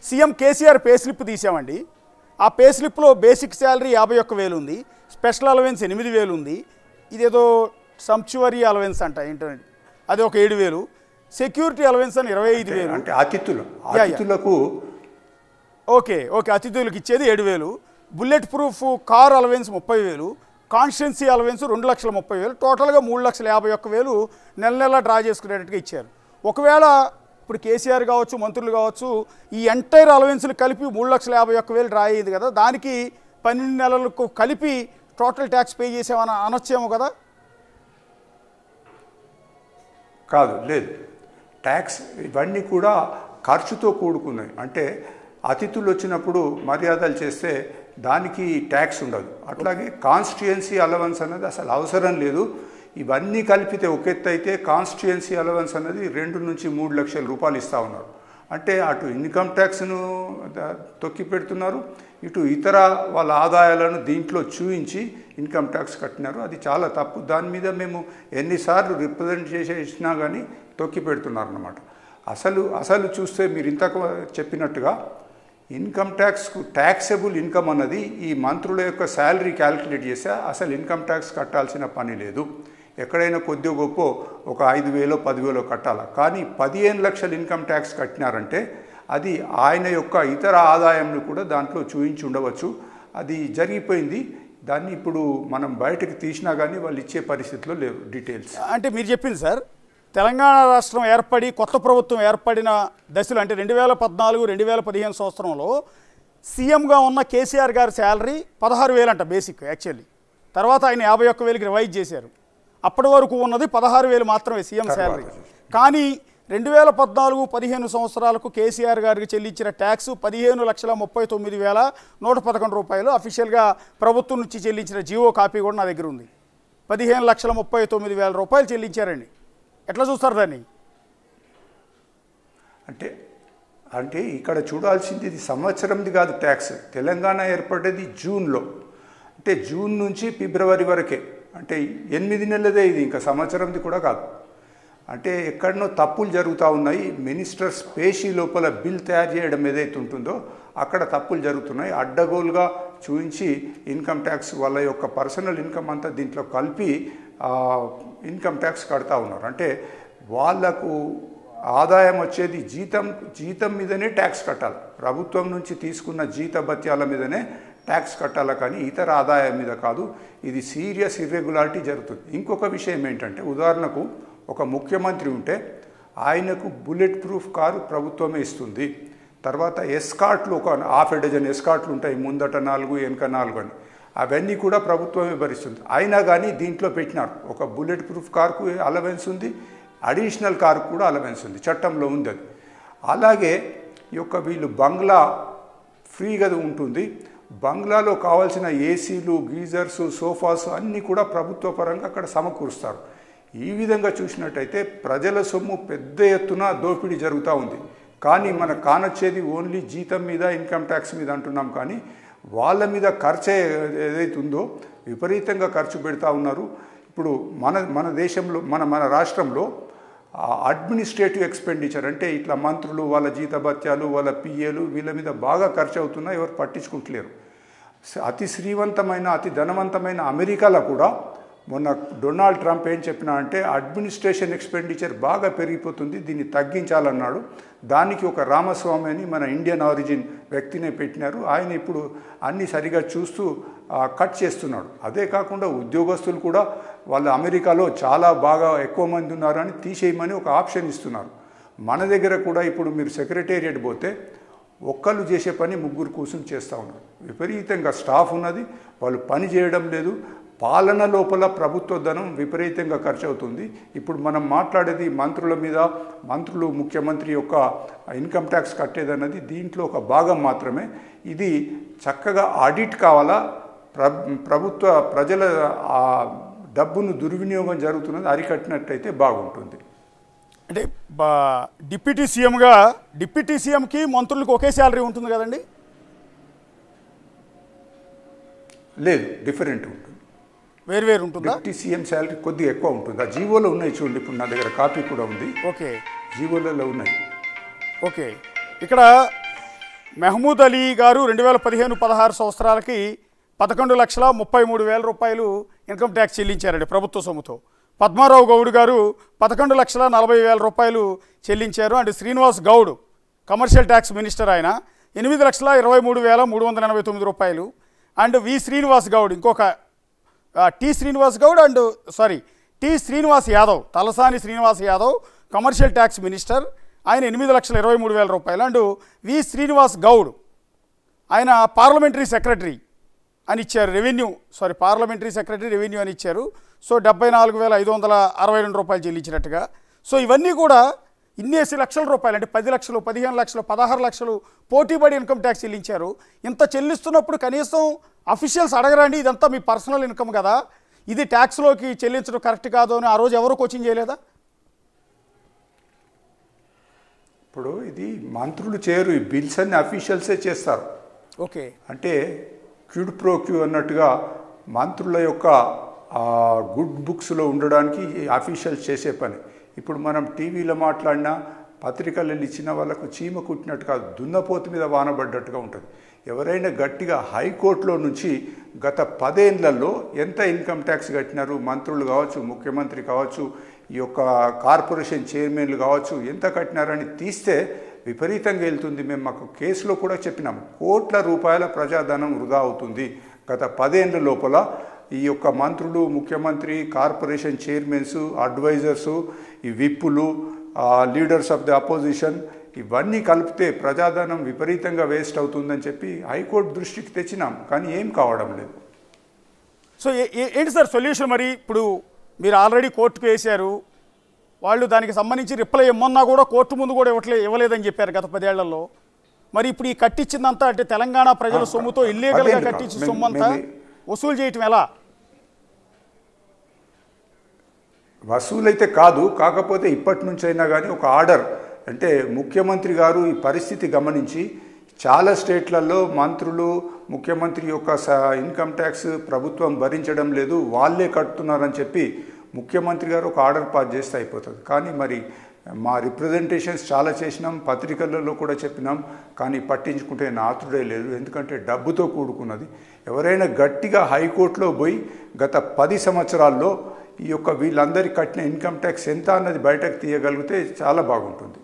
సీఎం కేసీఆర్ పే స్లిప్ తీసామండి. ఆ పే స్లిప్లో బేసిక్ శాలరీ 51,000 ఉంది, స్పెషల్ అలవెన్స్ 8,000 ఉంది, ఇదేదో సంచువరీ అలవెన్స్ అంట ఏంటండి అది ఒక 7,000, సెక్యూరిటీ అలవెన్స్ అని 25,000. అంటే అతిథులకు ఓకే అతిథులకు ఇచ్చేది 7,000, bullet proof car allowance 30,000, constituency allowance 2,30,000, టోటల్గా 3,51,000 నెల డ్రా చేసుకునేటట్టుగా ఇచ్చారు. ఒకవేళ ఇప్పుడు కేసీఆర్ కావచ్చు, మంత్రులు కావచ్చు, ఈ ఎంటైర్ అలవెన్స్లు కలిపి 3,51,000 డ్రా అయ్యేది కదా, దానికి 12 నెలలకు కలిపి టోటల్ ట్యాక్స్ పే చేసామని అనొచ్చేమో కదా? కాదు, లేదు. ట్యాక్స్ ఇవన్నీ కూడా ఖర్చుతో కూడుకున్నాయి. అంటే అతిథులు వచ్చినప్పుడు మర్యాదలు చేస్తే దానికి ట్యాక్స్ ఉండదు. అట్లాగే కాన్స్టిట్యుయెన్సీ అలవెన్స్ అనేది అసలు అవసరం లేదు. ఇవన్నీ కలిపితే ఒక ఎత్తు అయితే కాన్స్టిట్యుయెన్సీ అలవెన్స్ అనేది 2 నుంచి 3 లక్షల రూపాయలు ఇస్తూ ఉన్నారు. అంటే అటు ఇన్కమ్ ట్యాక్స్ను తొక్కి పెడుతున్నారు, ఇటు ఇతర వాళ్ళ ఆదాయాలను దీంట్లో చూయించి ఇన్కమ్ ట్యాక్స్ కట్టినారు. అది చాలా తప్పు. దాని మీద మేము ఎన్నిసార్లు రిప్రజెంట్ చేసినా కానీ తొక్కి పెడుతున్నారు అన్నమాట. అసలు చూస్తే మీరు ఇంతకు చెప్పినట్టుగా ఇన్కమ్ ట్యాక్స్కు ట్యాక్సబుల్ ఇన్కమ్ అన్నది ఈ మంత్రుల యొక్క శాలరీ క్యాలిక్యులేట్ చేస్తే అసలు ఇన్కమ్ ట్యాక్స్ కట్టాల్సిన పని లేదు. ఎక్కడైనా కొద్ది గొప్ప ఒక 5,000 10,000 కట్టాలి. కానీ 15 లక్షల ఇన్కమ్ ట్యాక్స్ కట్టినారంటే అది ఆయన యొక్క ఇతర ఆదాయంను కూడా దాంట్లో చూయించి ఉండవచ్చు. అది జరిగిపోయింది. దాన్ని ఇప్పుడు మనం బయటకు తీసినా కానీ వాళ్ళు ఇచ్చే పరిస్థితిలో లేవు డీటెయిల్స్. అంటే మీరు చెప్పింది సార్, తెలంగాణ రాష్ట్రం ఏర్పడి కొత్త ప్రభుత్వం ఏర్పడిన దశలు అంటే 2014-2015 సంవత్సరంలో సీఎంగా ఉన్న కేసీఆర్ గారి శాలరీ 16,000 అంట బేసిక్ యాక్చువల్లీ. తర్వాత ఆయన 51,000కి రివైజ్ చేశారు. అప్పటి వరకు ఉన్నది 16,000 మాత్రమే సీఎం శాలరీ. కానీ 2014-15 సంవత్సరాలకు కేసీఆర్ గారికి చెల్లించిన ట్యాక్స్ 15,39,111 రూపాయలు. అఫీషియల్గా ప్రభుత్వం నుంచి చెల్లించిన జీవో కాపీ కూడా నా దగ్గర ఉంది. 15,39,000 రూపాయలు చెల్లించారండి. ఎట్లా చూస్తారు దాన్ని? అంటే ఇక్కడ చూడాల్సింది ఇది సంవత్సరంది కాదు ట్యాక్స్. తెలంగాణ ఏర్పడేది జూన్లో, అంటే జూన్ నుంచి ఫిబ్రవరి వరకే, అంటే 8 నెలలదే ఇది, ఇంకా సంవత్సరంది కూడా కాదు. అంటే ఎక్కడనో తప్పులు జరుగుతూ ఉన్నాయి. మినిస్టర్స్ పేషీ లోపల బిల్ తయారు చేయడం ఏదైతే ఉంటుందో అక్కడ తప్పులు జరుగుతున్నాయి. అడ్డగోలుగా చూపించి ఇన్కమ్ ట్యాక్స్ వాళ్ళ యొక్క పర్సనల్ ఇన్కమ్ అంతా దీంట్లో కలిపి ఇన్కమ్ ట్యాక్స్ కడతా ఉన్నారు. అంటే వాళ్లకు ఆదాయం వచ్చేది జీతం మీదనే ట్యాక్స్ కట్టాలి. ప్రభుత్వం నుంచి తీసుకున్న జీత భత్యాల మీదనే ట్యాక్స్ కట్టాలి, కానీ ఇతర ఆదాయం మీద కాదు. ఇది సీరియస్ ఇర్రెగ్యులారిటీ జరుగుతుంది. ఇంకొక విషయం ఏంటంటే, ఉదాహరణకు ఒక ముఖ్యమంత్రి ఉంటే ఆయనకు బుల్లెట్ ప్రూఫ్ కారు ప్రభుత్వమే ఇస్తుంది. తర్వాత ఎస్కార్ట్లు ఒక 6 డజన్ ఎస్కార్ట్లు ఉంటాయి, ముందట 4 వెనక 4 అని, అవన్నీ కూడా ప్రభుత్వమే భరిస్తుంది. అయినా కానీ దీంట్లో పెట్టినారు, ఒక బుల్లెట్ ప్రూఫ్ కారుకు అలవెన్స్ ఉంది, అడిషనల్ కారుకు కూడా అలవెన్స్ ఉంది, చట్టంలో ఉంది అది. అలాగే ఈ యొక్క వీళ్ళు బంగ్లా ఫ్రీగా ఉంటుంది. బంగ్లాలో కావాల్సిన ఏసీలు, గీజర్స్, సోఫాస్ అన్నీ కూడా ప్రభుత్వ పరంగా అక్కడ సమకూరుస్తారు. ఈ విధంగా చూసినట్టయితే ప్రజల సొమ్ము పెద్ద ఎత్తున దోపిడీ జరుగుతూ ఉంది. కానీ మనకు కానొచ్చేది ఓన్లీ జీతం మీద, ఇన్కమ్ ట్యాక్స్ మీద అంటున్నాం, కానీ వాళ్ళ మీద ఖర్చు ఏదైతే ఉందో విపరీతంగా ఖర్చు పెడతా ఉన్నారు. ఇప్పుడు మన దేశంలో మన రాష్ట్రంలో అడ్మినిస్ట్రేటివ్ ఎక్స్పెండిచర్ అంటే ఇట్లా మంత్రులు, వాళ్ళ జీతభత్యాలు, వాళ్ళ పిఏలు, వీళ్ళ మీద బాగా ఖర్చు అవుతున్నా ఎవరు పట్టించుకుంటలేరు. అతి శ్రీమంతమైన, అతి ధనవంతమైన అమెరికాలో కూడా మొన్న డొనాల్డ్ ట్రంప్ ఏం చెప్పినా అంటే అడ్మినిస్ట్రేషన్ ఎక్స్పెండిచర్ బాగా పెరిగిపోతుంది, దీన్ని తగ్గించాలన్నాడు. దానికి ఒక రామస్వామి అని మన ఇండియన్ ఆరిజిన్ వ్యక్తినే పెట్టినారు. ఆయన ఇప్పుడు అన్నీ సరిగా చూస్తూ కట్ చేస్తున్నాడు. అదే కాకుండా ఉద్యోగస్తులు కూడా వాళ్ళు అమెరికాలో చాలా బాగా ఎక్కువ మంది ఉన్నారని తీసేయమని ఒక ఆప్షన్ ఇస్తున్నారు. మన దగ్గర కూడా ఇప్పుడు మీరు సెక్రటేరియట్ పోతే ఒక్కళ్ళు చేసే పని ముగ్గురు కూర్చుని చేస్తూ ఉన్నారు. విపరీతంగా స్టాఫ్ ఉన్నది, వాళ్ళు పని చేయడం లేదు. పాలన లోపల ప్రభుత్వ ధనం విపరీతంగా ఖర్చు అవుతుంది. ఇప్పుడు మనం మాట్లాడేది మంత్రుల మీద, మంత్రులు ముఖ్యమంత్రి యొక్క ఇన్కమ్ ట్యాక్స్ కట్టేదన్నది దీంట్లో ఒక భాగం మాత్రమే. ఇది చక్కగా ఆడిట్ కావాలా, ప్రభుత్వ ప్రజల డబ్బును దుర్వినియోగం జరుగుతున్నది అరికట్టినట్టయితే బాగుంటుంది. అంటే డిప్యూటీ సీఎంకి మంత్రులకు ఒకే శాలరీ ఉంటుంది కదండి? లేదు, డిఫరెంట్ ఉంటుంది, వేరు ఉంటుందా? డిప్యూటీ సీఎం శాలరీ కొద్దిగా ఎక్కువ ఉంటుంది. ఆ జీవోలో ఉన్నాయి చూడండి, ఇప్పుడు నా దగ్గర కాపీ కూడా ఉంది. ఓకే, జీవోలలో ఉన్నాయి. ఓకే, ఇక్కడ మెహమూద్ అలీ గారు 2015-16 సంవత్సరాలకి 11,33,000 రూపాయలు ఇన్కమ్ ట్యాక్స్ చెల్లించారండి ప్రభుత్వ సొమ్ముతో. పద్మారావు గౌడ్ గారు 11,40,000 రూపాయలు చెల్లించారు. And Srinivas Goud commercial tax minister, ఆయన 8,23,389 రూపాయలు. అండ్ శ్రీనివాస్ గౌడ్, ఇంకొక T Srinivas Yadav, Talasani Srinivas Yadav commercial tax minister, ఆయన 8,23,000 రూపాయలు. అండ్ శ్రీనివాస్ గౌడ్ ఆయన పార్లమెంటరీ సెక్రటరీ అని ఇచ్చారు, పార్లమెంటరీ సెక్రటరీ రెవెన్యూ అని ఇచ్చారు. సో 74,562 రూపాయలు చెల్లించినట్టుగా. సో ఇవన్నీ కూడా ఇన్నేసి లక్షల రూపాయలు, అంటే 10 లక్షలు, 15 లక్షలు, 16 లక్షలు పోటీపడి ఇన్కమ్ ట్యాక్స్ చెల్లించారు. ఇంత చెల్లిస్తున్నప్పుడు కనీసం అఫీషియల్స్ అడగరండి, ఇదంతా మీ పర్సనల్ ఇన్కమ్ కదా, ఇది ట్యాక్స్లోకి చెల్లించడం కరెక్ట్ కాదు అని ఆ రోజు ఎవరు కోచింగ్ చేయలేదా? ఇప్పుడు ఇది మంత్రులు చేయరు, ఈ బిల్స్ అన్ని అఫీషియల్సే చేస్తారు. ఓకే, అంటే క్యూడ్ ప్రో క్యూ అన్నట్టుగా మంత్రుల యొక్క గుడ్ బుక్స్లో ఉండడానికి అఫీషియల్స్ చేసే పని. ఇప్పుడు మనం టీవీలో మాట్లాడినా, పత్రికలు ఇచ్చిన వాళ్ళకు చీమ కుట్టినట్టు కాదు, దున్నపోతు మీద వానబడ్డట్టుగా ఉంటుంది. ఎవరైనా గట్టిగా హైకోర్టులో నుంచి గత 10 ఏళ్లలో ఎంత ఇన్కమ్ ట్యాక్స్ కట్టినారు, మంత్రులు కావచ్చు, ముఖ్యమంత్రి కావచ్చు, ఈ యొక్క కార్పొరేషన్ చైర్మన్లు కావచ్చు, ఎంత కట్టినారని తీస్తే విపరీతంగా వెళ్తుంది. మేము మాకు కేసులో కూడా చెప్పినాం, కోట్ల రూపాయల ప్రజాధనం వృధా అవుతుంది గత 10 ఏళ్ల లోపల. ఈ యొక్క మంత్రులు, ముఖ్యమంత్రి, కార్పొరేషన్ చైర్మన్స్, అడ్వైజర్సు, ఈ విప్పులు, లీడర్స్ ఆఫ్ ది అపోజిషన్, ఇవన్నీ కలిపితే ప్రజాధనం విపరీతంగా వేస్ట్ అవుతుందని చెప్పి హైకోర్టు దృష్టికి తెచ్చినాం, కానీ ఏం కావడం లేదు. సో ఏంటి సార్ సొల్యూషన్? మరి ఇప్పుడు మీరు ఆల్రెడీ కోర్టుకు వేశారు, వాళ్ళు దానికి సంబంధించి రిప్లై ఇమ్మన్నా కూడా కోర్టు ముందు కూడా ఇవ్వలేదని చెప్పారు గత 10 ఏళ్లలో. మరి ఇప్పుడు ఈ కట్టించిందంతా, అంటే తెలంగాణ ప్రజల సొమ్ముతో ఇల్లీగల్గా కట్టించిన సొమ్ము అంతా వసూలు చేయటం ఎలా? వసూలైతే కాదు, కాకపోతే ఇప్పటి నుంచి అయినా కానీ ఒక ఆర్డర్, అంటే ముఖ్యమంత్రి గారు ఈ పరిస్థితి గమనించి చాలా స్టేట్లలో మంత్రులు, ముఖ్యమంత్రి యొక్క ఇన్కమ్ ట్యాక్స్ ప్రభుత్వం భరించడం లేదు, వాళ్ళే కట్టుతున్నారని చెప్పి ముఖ్యమంత్రి గారు ఒక ఆర్డర్ పాస్ చేస్తే అయిపోతుంది. కానీ మరి మా రిప్రజెంటేషన్స్ చాలా చేసినాం, పత్రికలలో కూడా చెప్పినాం, కానీ పట్టించుకుంటే నాతుడే లేదు. ఎందుకంటే డబ్బుతో కూడుకున్నది. ఎవరైనా గట్టిగా హైకోర్టులో పోయి గత 10 సంవత్సరాల్లో ఈ యొక్క వీళ్ళందరి కట్టిన ఇన్కమ్ ట్యాక్స్ ఎంత అన్నది బయటకు తీయగలిగితే చాలా బాగుంటుంది.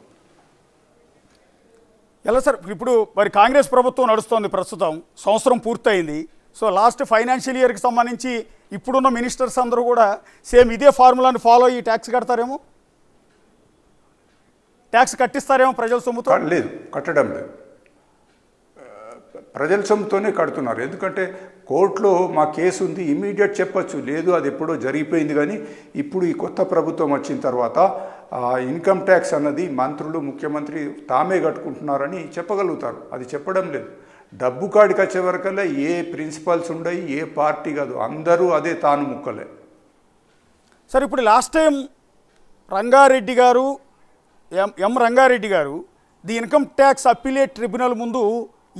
ఎలా సార్? ఇప్పుడు మరి కాంగ్రెస్ ప్రభుత్వం నడుస్తోంది, ప్రస్తుతం సంవత్సరం పూర్తయింది. సో లాస్ట్ ఫైనాన్షియల్ ఇయర్కి సంబంధించి ఇప్పుడున్న మినిస్టర్స్ అందరూ కూడా సేమ్ ఇదే ఫార్ములాని ఫాలో అయ్యి ట్యాక్స్ కడతారేమో, ట్యాక్స్ కట్టిస్తారేమో ప్రజల సొమ్ముతో? లేదు, కట్టడం లేదు, ప్రజల సొమ్ముతోనే కడుతున్నారు. ఎందుకంటే కోర్టులో మా కేసు ఉంది, ఇమీడియట్ చెప్పచ్చు, లేదు అది ఎప్పుడో జరిగిపోయింది. కానీ ఇప్పుడు ఈ కొత్త ప్రభుత్వం వచ్చిన తర్వాత ఇన్కమ్ ట్యాక్స్ అన్నది మంత్రులు, ముఖ్యమంత్రి తామే కట్టుకుంటున్నారని చెప్పగలుగుతారు. అది చెప్పడం లేదు. డబ్బు కాడికి వచ్చే వరకల్లా ఏ ప్రిన్సిపల్స్ ఉండయి, ఏ పార్టీ కాదు, అందరూ అదే తాను ముక్కలే. సార్ ఇప్పుడు లాస్ట్ టైం రంగారెడ్డి గారు, రంగారెడ్డి గారు the income tax appellate tribunal ముందు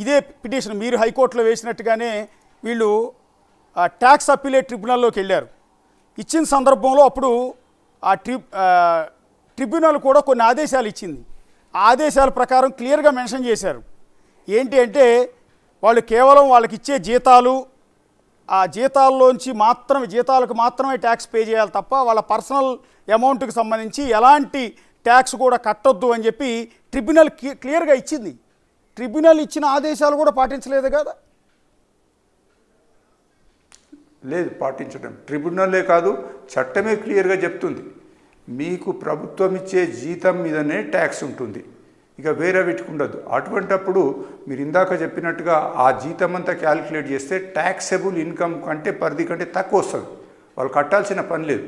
ఇదే పిటిషన్ మీరు హైకోర్టులో వేసినట్టుగానే వీళ్ళు ట్యాక్స్ అప్పీలేట్ ట్రిబ్యునల్లోకి వెళ్ళారు. ఇచ్చిన సందర్భంలో అప్పుడు ఆ ట్రిబ్యునల్ కూడా కొన్ని ఆదేశాలు ఇచ్చింది. ఆ ఆదేశాల ప్రకారం క్లియర్గా మెన్షన్ చేశారు. ఏంటి అంటే వాళ్ళు కేవలం వాళ్ళకి ఇచ్చే జీతాలు, ఆ జీతాల్లోంచి జీతాలకు మాత్రమే ట్యాక్స్ పే చేయాలి తప్ప వాళ్ళ పర్సనల్ అమౌంట్కి సంబంధించి ఎలాంటి ట్యాక్స్ కూడా కట్టొద్దు అని చెప్పి ట్రిబ్యునల్ క్లియర్గా ఇచ్చింది. ట్రిబ్యునల్ ఇచ్చిన ఆదేశాలు కూడా పాటించలేదు కదా? లేదు, పాటించడం. ట్రిబ్యునలే కాదు, చట్టమే క్లియర్గా చెప్తుంది, మీకు ప్రభుత్వం ఇచ్చే జీతం మీదనే ట్యాక్స్ ఉంటుంది. ఇక వేరే వీటికి ఉండదు. అటువంటప్పుడు మీరు ఇందాక చెప్పినట్టుగా ఆ జీతం అంతా క్యాలిక్యులేట్ చేస్తే ట్యాక్సెబుల్ ఇన్కమ్ కంటే పరిధి కంటే తక్కువ వస్తుంది, వాళ్ళు కట్టాల్సిన పని లేదు.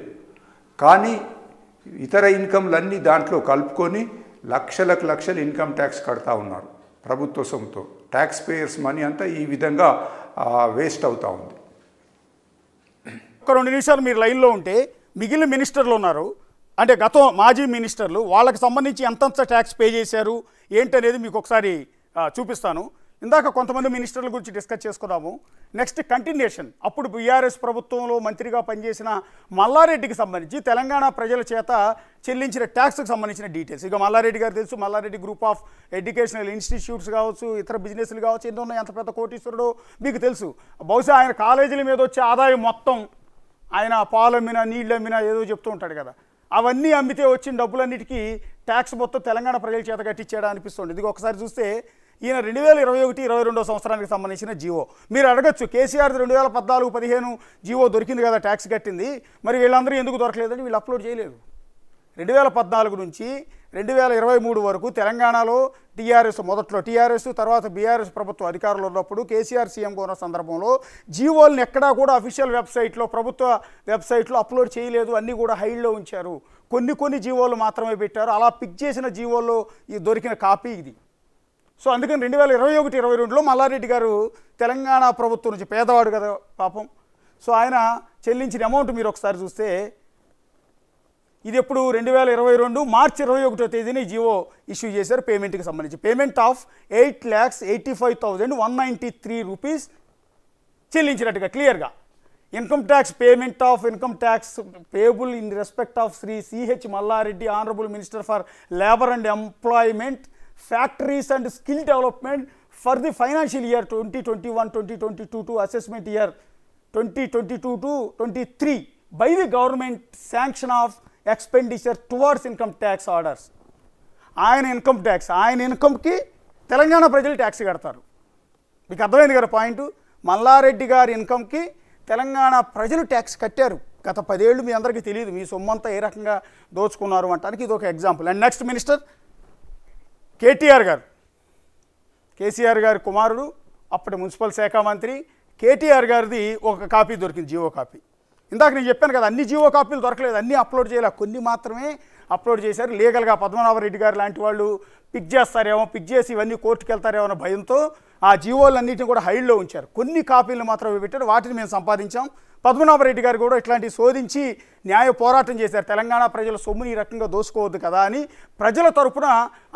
కానీ ఇతర ఇన్కమ్లన్నీ దాంట్లో కలుపుకొని లక్షలకు లక్షలు ఇన్కమ్ ట్యాక్స్ కడతా ఉన్నారు ప్రభుత్వ సొమ్ముతో. ట్యాక్స్ పేయర్స్ మనీ అంతా ఈ విధంగా వేస్ట్ అవుతూ ఉంది. ఒక 2 నిమిషాలు మీరు లైన్లో ఉంటే మిగిలిన మినిస్టర్లు ఉన్నారు, అంటే మాజీ మినిస్టర్లు, వాళ్ళకి సంబంధించి ఎంతంత ట్యాక్స్ పే చేశారు ఏంటనేది మీకు ఒకసారి చూపిస్తాను. ఇందాక కొంతమంది మినిస్టర్ల గురించి డిస్కస్ చేసుకున్నాము. నెక్స్ట్ కంటిన్యూషన్, అప్పుడు బీఆర్ఎస్ ప్రభుత్వంలో మంత్రిగా పనిచేసిన మల్లారెడ్డికి సంబంధించి తెలంగాణ ప్రజల చేత చెల్లించిన ట్యాక్స్కి సంబంధించిన డీటెయిల్స్. ఇక మల్లారెడ్డి గారు తెలుసు, Mallareddy group of educational institutes కావచ్చు, ఇతర బిజినెస్లు కావచ్చు, ఎన్నో ఉన్నాయి, ఎంత పెద్ద కోటీశ్వరుడో మీకు తెలుసు. బహుశా ఆయన కాలేజీల మీద వచ్చే ఆదాయం మొత్తం, ఆయన పాలు అమ్మినా నీళ్ళు అమ్మినా ఏదో చెప్తూ ఉంటాడు కదా, అవన్నీ అమ్మితే వచ్చిన డబ్బులన్నిటికీ ట్యాక్స్ మొత్తం తెలంగాణ ప్రజల చేత కట్టించాడా అనిపిస్తుంది. ఇది ఒకసారి చూస్తే ఈయన 2021-22 సంవత్సరానికి సంబంధించిన జీవో. మీరు అడగచ్చు, కేసీఆర్ 2014-15 జీవో దొరికింది కదా ట్యాక్స్ కట్టింది, మరి వీళ్ళందరూ ఎందుకు దొరకలేదని వీళ్ళు అప్లోడ్ చేయలేదు. 2014 నుంచి 2023 వరకు తెలంగాణలో మొదట్లో టీఆర్ఎస్ తర్వాత బీఆర్ఎస్ ప్రభుత్వం అధికారంలో ఉన్నప్పుడు కేసీఆర్ సీఎంగా ఉన్న సందర్భంలో జీవోలను ఎక్కడా కూడా అఫీషియల్ వెబ్సైట్లో, ప్రభుత్వ వెబ్సైట్లో అప్లోడ్ చేయలేదు, అన్నీ కూడా హైడ్లో ఉంచారు. కొన్ని జీవోలు మాత్రమే పెట్టారు. అలా పిక్ చేసిన జీవోల్లో ఈ దొరికిన కాపీ ఇది. సో అందుకని 2021-22లో మల్లారెడ్డి గారు తెలంగాణ ప్రభుత్వం నుంచి, పేదవాడు కదా పాపం, సో ఆయన చెల్లించిన అమౌంట్ మీరు ఒకసారి చూస్తే ఇది ఎప్పుడు 2022 మార్చి 21వ తేదీన ఈ జీవో ఇష్యూ చేశారు పేమెంట్కి సంబంధించి. పేమెంట్ ఆఫ్ 8,85,193 రూపీస్ చెల్లించినట్టుగా క్లియర్గా. Income tax payment of income tax payable in respect of Shri CH Mallareddy, honourable minister for labour and employment, factories and skill development for the financial year 2021-2022 to assessment year 2022-23 by the government sanction of expenditure towards income tax orders. ఆయన income tax, ఆయన ఇన్కమ్కి తెలంగాణ ప్రజలు tax కడతారు. మీకు అర్థమైంది కదా point. Mallareddy గారి ఇన్కమ్కి తెలంగాణ ప్రజలు ట్యాక్స్ కట్టారు. గత 10 ఏళ్ళు మీ అందరికీ తెలియదు మీ సొమ్మంతా ఏ రకంగా దోచుకున్నారు అంటానికి ఇది ఒక example. And next minister KTR గారు, కేసీఆర్ గారి కుమారుడు, అప్పటి మున్సిపల్ శాఖ మంత్రి కేటీఆర్ గారిది ఒక కాపీ దొరికింది, జీవో కాపీ. ఇందాక నేను చెప్పాను కదా, అన్ని జీవో కాపీలు దొరకలేదు, అన్నీ అప్లోడ్ చేయలేదు, కొన్ని మాత్రమే అప్లోడ్ చేశారు. లీగల్గా పద్మనాభరెడ్డి గారు లాంటి వాళ్ళు పిక్ చేస్తారేమో, పిక్ చేసి ఇవన్నీ కోర్టుకు వెళ్తారేమో అన్న భయంతో ఆ జీవోలన్నింటినీ కూడా హైడ్లో ఉంచారు. కొన్ని కాపీలు మాత్రమే పెట్టారు, వాటిని మేము సంపాదించాం. పద్మనాభరెడ్డి గారు కూడా ఇట్లాంటివి శోధించి న్యాయ పోరాటం చేశారు. తెలంగాణ ప్రజల సొమ్ముని ఈ రకంగా దోసుకోవద్దు కదా అని ప్రజల తరపున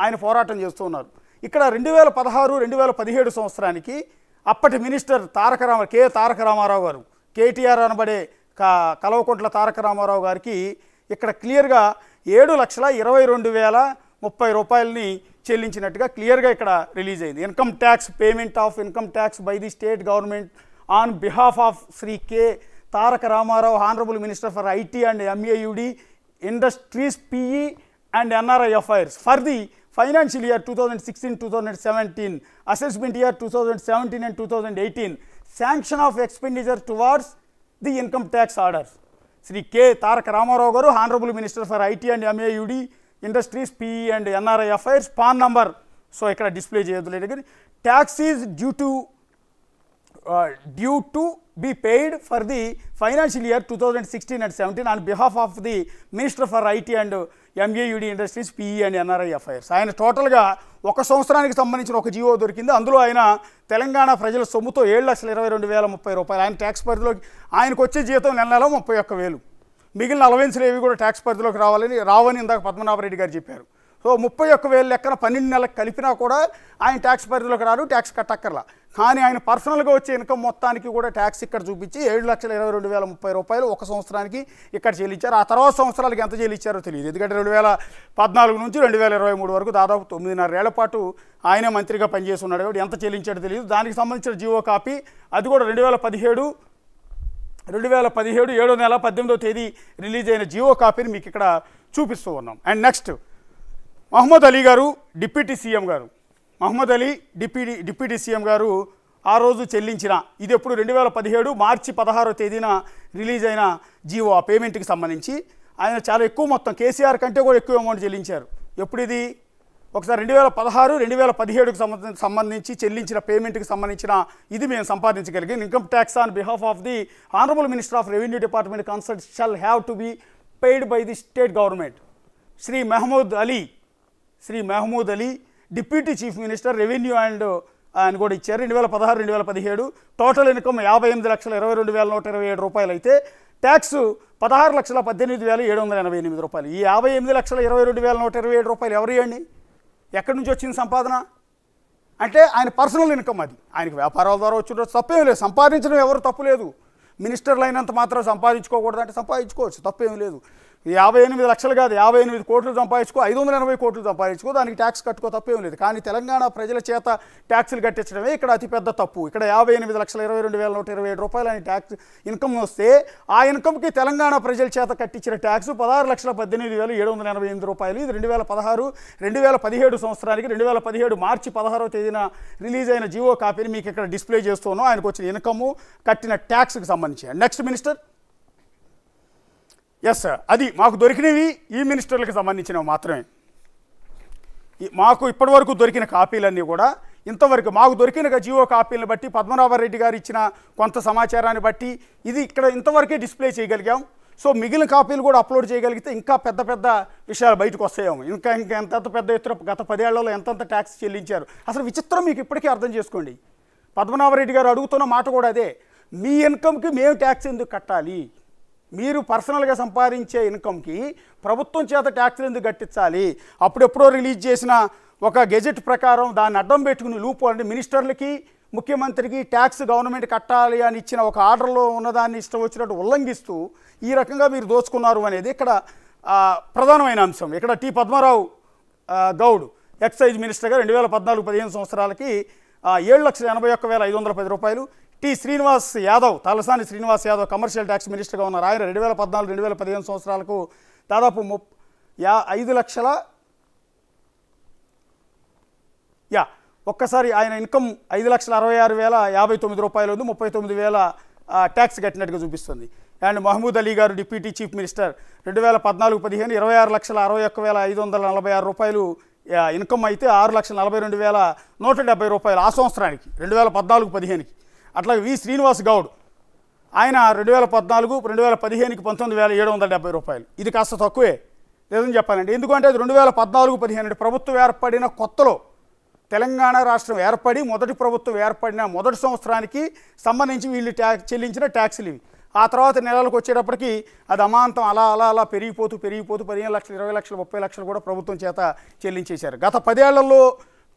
ఆయన పోరాటం చేస్తూ ఉన్నారు. ఇక్కడ 2016-2017 సంవత్సరానికి అప్పటి మినిస్టర్ తారక రామారావు గారు, కేటీఆర్ అనబడే కల్వకుంట్ల తారక రామారావు గారికి ఇక్కడ క్లియర్గా 7,22,030 రూపాయలని చెల్లించినట్టుగా క్లియర్గా ఇక్కడ రిలీజ్ అయింది. Income tax payment of income tax by the state government on behalf of Shri K Taraka Rama Rao, honourable minister for IT and MAUD industries, PE and NRI affairs for the financial year 2016-2017, assessment year 2017 and 2018, sanction of expenditure towards the income tax orders. Shri K Taraka Rama Rao గారు, honourable minister for IT and MAUD industries, PE and NRI affairs, PAN number so ఇక్కడ display చేయలేదు కానీ tax is due to be paid for the financial year 2016 and 17 on behalf of the Minister for IT and MAUD Industries, PE and NRI Affairs. ఆయన టోటల్గా ఒక సంవత్సరానికి సంబంధించిన ఒక GO దొరికింది. అందులో ఆయన తెలంగాణ ప్రజల సొమ్ముతో 7,22,030 రూపాయలు ఆయన ట్యాక్స్ పరిధిలోకి, ఆయనకు వచ్చే జీతం నెల 31,000. మిగిలిన అలవెన్స్లు ఏవి కూడా ట్యాక్స్ పరిధిలోకి రావని ఇందాక పద్మనాభరెడ్డి గారు చెప్పారు. సో 31,000 లెక్కన 12 నెలలకు కలిపినా కూడా ఆయన ట్యాక్స్ పరిధిలోకి రారు, ట్యాక్స్ కట్టక్కర్లా. కానీ ఆయన పర్సనల్గా వచ్చే ఇన్కమ్ మొత్తానికి కూడా ట్యాక్స్ ఇక్కడ చూపించి 7,22,030 రూపాయలు ఒక సంవత్సరానికి ఇక్కడ చెల్లించారు. ఆ తర్వాత సంవత్సరాలకి ఎంత చెల్లించారో తెలియదు, ఎందుకంటే 2014 నుంచి 2023 వరకు దాదాపు 9.5 ఏళ్ల పాటు ఆయనే మంత్రిగా పనిచేసి ఉన్నాడు కాబట్టి ఎంత చెల్లించాడో తెలియదు. దానికి సంబంధించిన జీవో కాపీ అది కూడా 2017 7వ నెల 18వ తేదీ రిలీజ్ అయిన జీవో కాపీని మీకు ఇక్కడ చూపిస్తూ ఉన్నాం. అండ్ నెక్స్ట్ మహమ్మద్ అలీ గారు, డిప్యూటీ సీఎం గారు, మహమ్మద్ అలీ డిప్యూటీ సీఎం గారు ఆ రోజు చెల్లించిన, ఇది ఎప్పుడు 2017 మార్చి 16వ తేదీన రిలీజ్ అయిన జీవో, ఆ పేమెంట్కి సంబంధించి ఆయన చాలా ఎక్కువ మొత్తం, కేసీఆర్ కంటే కూడా ఎక్కువ అమౌంట్ చెల్లించారు. ఎప్పుడు ఇది ఒకసారి 2016, 2017కు సంబంధించి చెల్లించిన పేమెంట్కి సంబంధించిన ఇది మేము సంపాదించగలిగాం. Income tax on behalf of the honourable minister of revenue department concern shall have to be paid by the state government. Shri Mahmood Ali deputy chief minister revenue and ఆయన కూడా ఇచ్చారు. 2016, 2017 టోటల్ ఇన్కమ్ 58,22,127 రూపాయలు అయితే ట్యాక్స్ 16,18,788 రూపాయలు. ఈ 58,22,127 రూపాయలు ఎవరు ఇవ్వండి? ఎక్కడి నుంచి వచ్చింది సంపాదన అంటే ఆయన పర్సనల్ ఇన్కమ్. అది ఆయనకి వ్యాపారాల ద్వారా వచ్చిన తప్పేం లేదు, సంపాదించడం ఎవరు తప్పు లేదు. మినిస్టర్లు అయినంత మాత్రం సంపాదించుకోకూడదు అంటే సంపాదించుకోవచ్చు, తప్పేం లేదు. 58 లక్షలు కాదు, 58 కోట్లు సంపాదించుకో, 580 కోట్లు సంపాదించుకో, దానికి ట్యాక్స్ కట్టుకో, తప్పేం లేదు. కానీ తెలంగాణ ప్రజల చేత ట్యాక్సులు కట్టించడమే ఇక్కడ అతిపెద్ద తప్పు. ఇక్కడ 58,22,127 రూపాయలు అని ట్యాక్స్ ఇన్కమ్ వస్తే ఆ ఇన్కమ్కి తెలంగాణ ప్రజల చేత కట్టించిన ట్యాక్స్ 16,18,788 రూపాయలు. ఇది 2016, 2017 సంవత్సరానికి 2017 మార్చి 16వ తేదీన రిలీజ్ అయిన జీవో కాపీని మీకు ఇక్కడ డిస్ప్లే చేస్తున్నాం. ఆయనకు వచ్చిన ఇన్కమ్ కట్టిన ట్యాక్స్కి సంబంధించి. Next minister. ఎస్ సార్, అది మాకు దొరికినవి ఈ మినిస్టర్లకు సంబంధించినవి మాత్రమే. మాకు ఇప్పటివరకు దొరికిన కాపీలన్నీ కూడా ఇంతవరకు మాకు దొరికిన జీవో కాపీలను బట్టి పద్మనాభరెడ్డి గారు ఇచ్చిన కొంత సమాచారాన్ని బట్టి ఇది ఇక్కడ ఇంతవరకే డిస్ప్లే చేయగలిగాం. సో మిగిలిన కాపీలు కూడా అప్లోడ్ చేయగలిగితే ఇంకా పెద్ద పెద్ద విషయాలు బయటకు వస్తాయేమో. ఇంకా ఎంతంత పెద్ద ఎత్తున గత 10 ఏళ్లలో ఎంతంత ట్యాక్స్ చెల్లించారు. అసలు విచిత్రం మీకు ఇప్పటికీ అర్థం చేసుకోండి. పద్మనాభరెడ్డి గారు అడుగుతున్న మాట కూడా అదే, మీ ఇన్కమ్కి మేము ట్యాక్స్ ఎందుకు కట్టాలి? మీరు పర్సనల్గా సంపాదించే ఇన్కమ్కి ప్రభుత్వం చేత ట్యాక్స్లు ఎందుకు కట్టించాలి? అప్పుడెప్పుడో రిలీజ్ చేసిన ఒక గెజెట్ ప్రకారం దాన్ని అడ్డం పెట్టుకుని లూప్ అంటే మినిస్టర్లకి ముఖ్యమంత్రికి ట్యాక్స్ గవర్నమెంట్ కట్టాలి అని ఇచ్చిన ఒక ఆర్డర్లో ఉన్నదాన్ని ఇష్టం వచ్చినట్టు ఉల్లంఘిస్తూ ఈ రకంగా మీరు దోచుకున్నారు అనేది ఇక్కడ ప్రధానమైన అంశం. ఇక్కడ టి పద్మారావు గౌడ్ ఎక్సైజ్ మినిస్టర్గా 2014-15 సంవత్సరాలకి 7,81,510 రూపాయలు. T Srinivas Yadav, Talasani Srinivas Yadav commercial tax మినిస్టర్గా ఉన్నారు. ఆయన 2014-2015 సంవత్సరాలకు దాదాపు 5 లక్షల ఒక్కసారి ఆయన ఇన్కమ్ 5,66,059 రూపాయలు ఉంది. 39,000 ట్యాక్స్ కట్టినట్టుగా చూపిస్తుంది. అండ్ మహమూద్ అలీ గారు డిప్యూటీ చీఫ్ మినిస్టర్ 2014-15 26,61,546 రూపాయలు ఇన్కమ్ అయితే 6,42,170 రూపాయలు ఆ సంవత్సరానికి 2014-15కి. అట్లాగే వి శ్రీనివాస్ గౌడ్ ఆయన 2014, 2015కి 19,770 రూపాయలు. ఇది కాస్త తక్కువే లేదని చెప్పాలండి. ఎందుకంటే అది 2014-15 ప్రభుత్వం ఏర్పడిన కొత్తలో తెలంగాణ రాష్ట్రం ఏర్పడి మొదటి ప్రభుత్వం ఏర్పడిన మొదటి సంవత్సరానికి సంబంధించి వీళ్ళు చెల్లించిన ట్యాక్సులు ఇవి. ఆ తర్వాత నెలలకు వచ్చేటప్పటికి అది అమాంతం అలా పెరిగిపోతూ 15 లక్షలు, 20 లక్షలు, 30 లక్షలు కూడా ప్రభుత్వం చేత చెల్లించేశారు. గత 10 ఏళ్లలో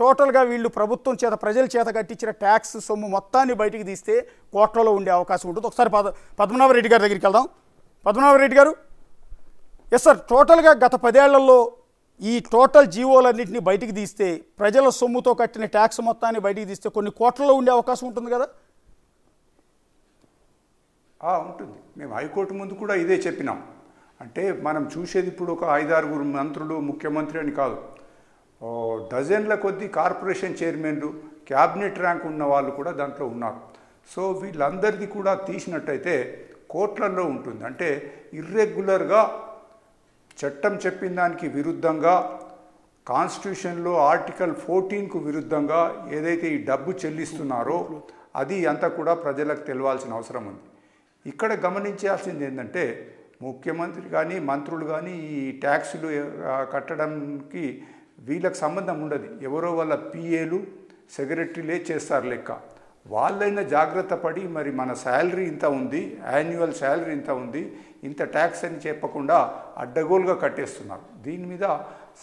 టోటల్గా వీళ్ళు ప్రభుత్వం చేత ప్రజల చేత కట్టించిన ట్యాక్స్ సొమ్ము మొత్తాన్ని బయటికి తీస్తే కోట్లలో ఉండే అవకాశం ఉంటుంది. ఒకసారి పద్మనాభరెడ్డి గారి దగ్గరికి వెళ్దాం. పద్మనాభరెడ్డి గారు. ఎస్ సార్, టోటల్గా గత 10 ఏళ్లలో ఈ టోటల్ జీవోలన్నింటినీ బయటికి తీస్తే ప్రజల సొమ్ముతో కట్టిన ట్యాక్స్ మొత్తాన్ని బయటికి తీస్తే కొన్ని కోట్లలో ఉండే అవకాశం ఉంటుంది కదా? ఉంటుంది. మేము హైకోర్టు ముందు కూడా ఇదే చెప్పినాం. అంటే మనం చూసేది ఇప్పుడు ఒక 5-6 మంత్రులు ముఖ్యమంత్రి అని కాదు, డజన్ల కొద్దీ కార్పొరేషన్ చైర్మన్లు, క్యాబినెట్ ర్యాంక్ ఉన్న వాళ్ళు కూడా దాంట్లో ఉన్నారు. సో వీళ్ళందరిది కూడా తీసినట్టయితే కోట్లల్లో ఉంటుంది. అంటే ఇర్రెగ్యులర్గా చట్టం చెప్పిన దానికి విరుద్ధంగా కాన్స్టిట్యూషన్లో ఆర్టికల్ 14కు విరుద్ధంగా ఏదైతే ఈ డబ్బు చెల్లిస్తున్నారో అది అంతా కూడా ప్రజలకు తెలవాల్సిన అవసరం ఉంది. ఇక్కడ గమనించాల్సింది ఏంటంటే ముఖ్యమంత్రి కానీ మంత్రులు కానీ ఈ ట్యాక్సులు కట్టడానికి వీళ్ళకి సంబంధం ఉండదు. ఎవరో వాళ్ళ పిఏలు సెక్రటరీలే చేస్తారు లెక్క. వాళ్ళైనా జాగ్రత్త పడి మరి మన శాలరీ ఇంత ఉంది, యాన్యువల్ శాలరీ ఇంత ఉంది, ఇంత ట్యాక్స్ అని చెప్పకుండా అడ్డగోలుగా కట్టేస్తున్నారు. దీని మీద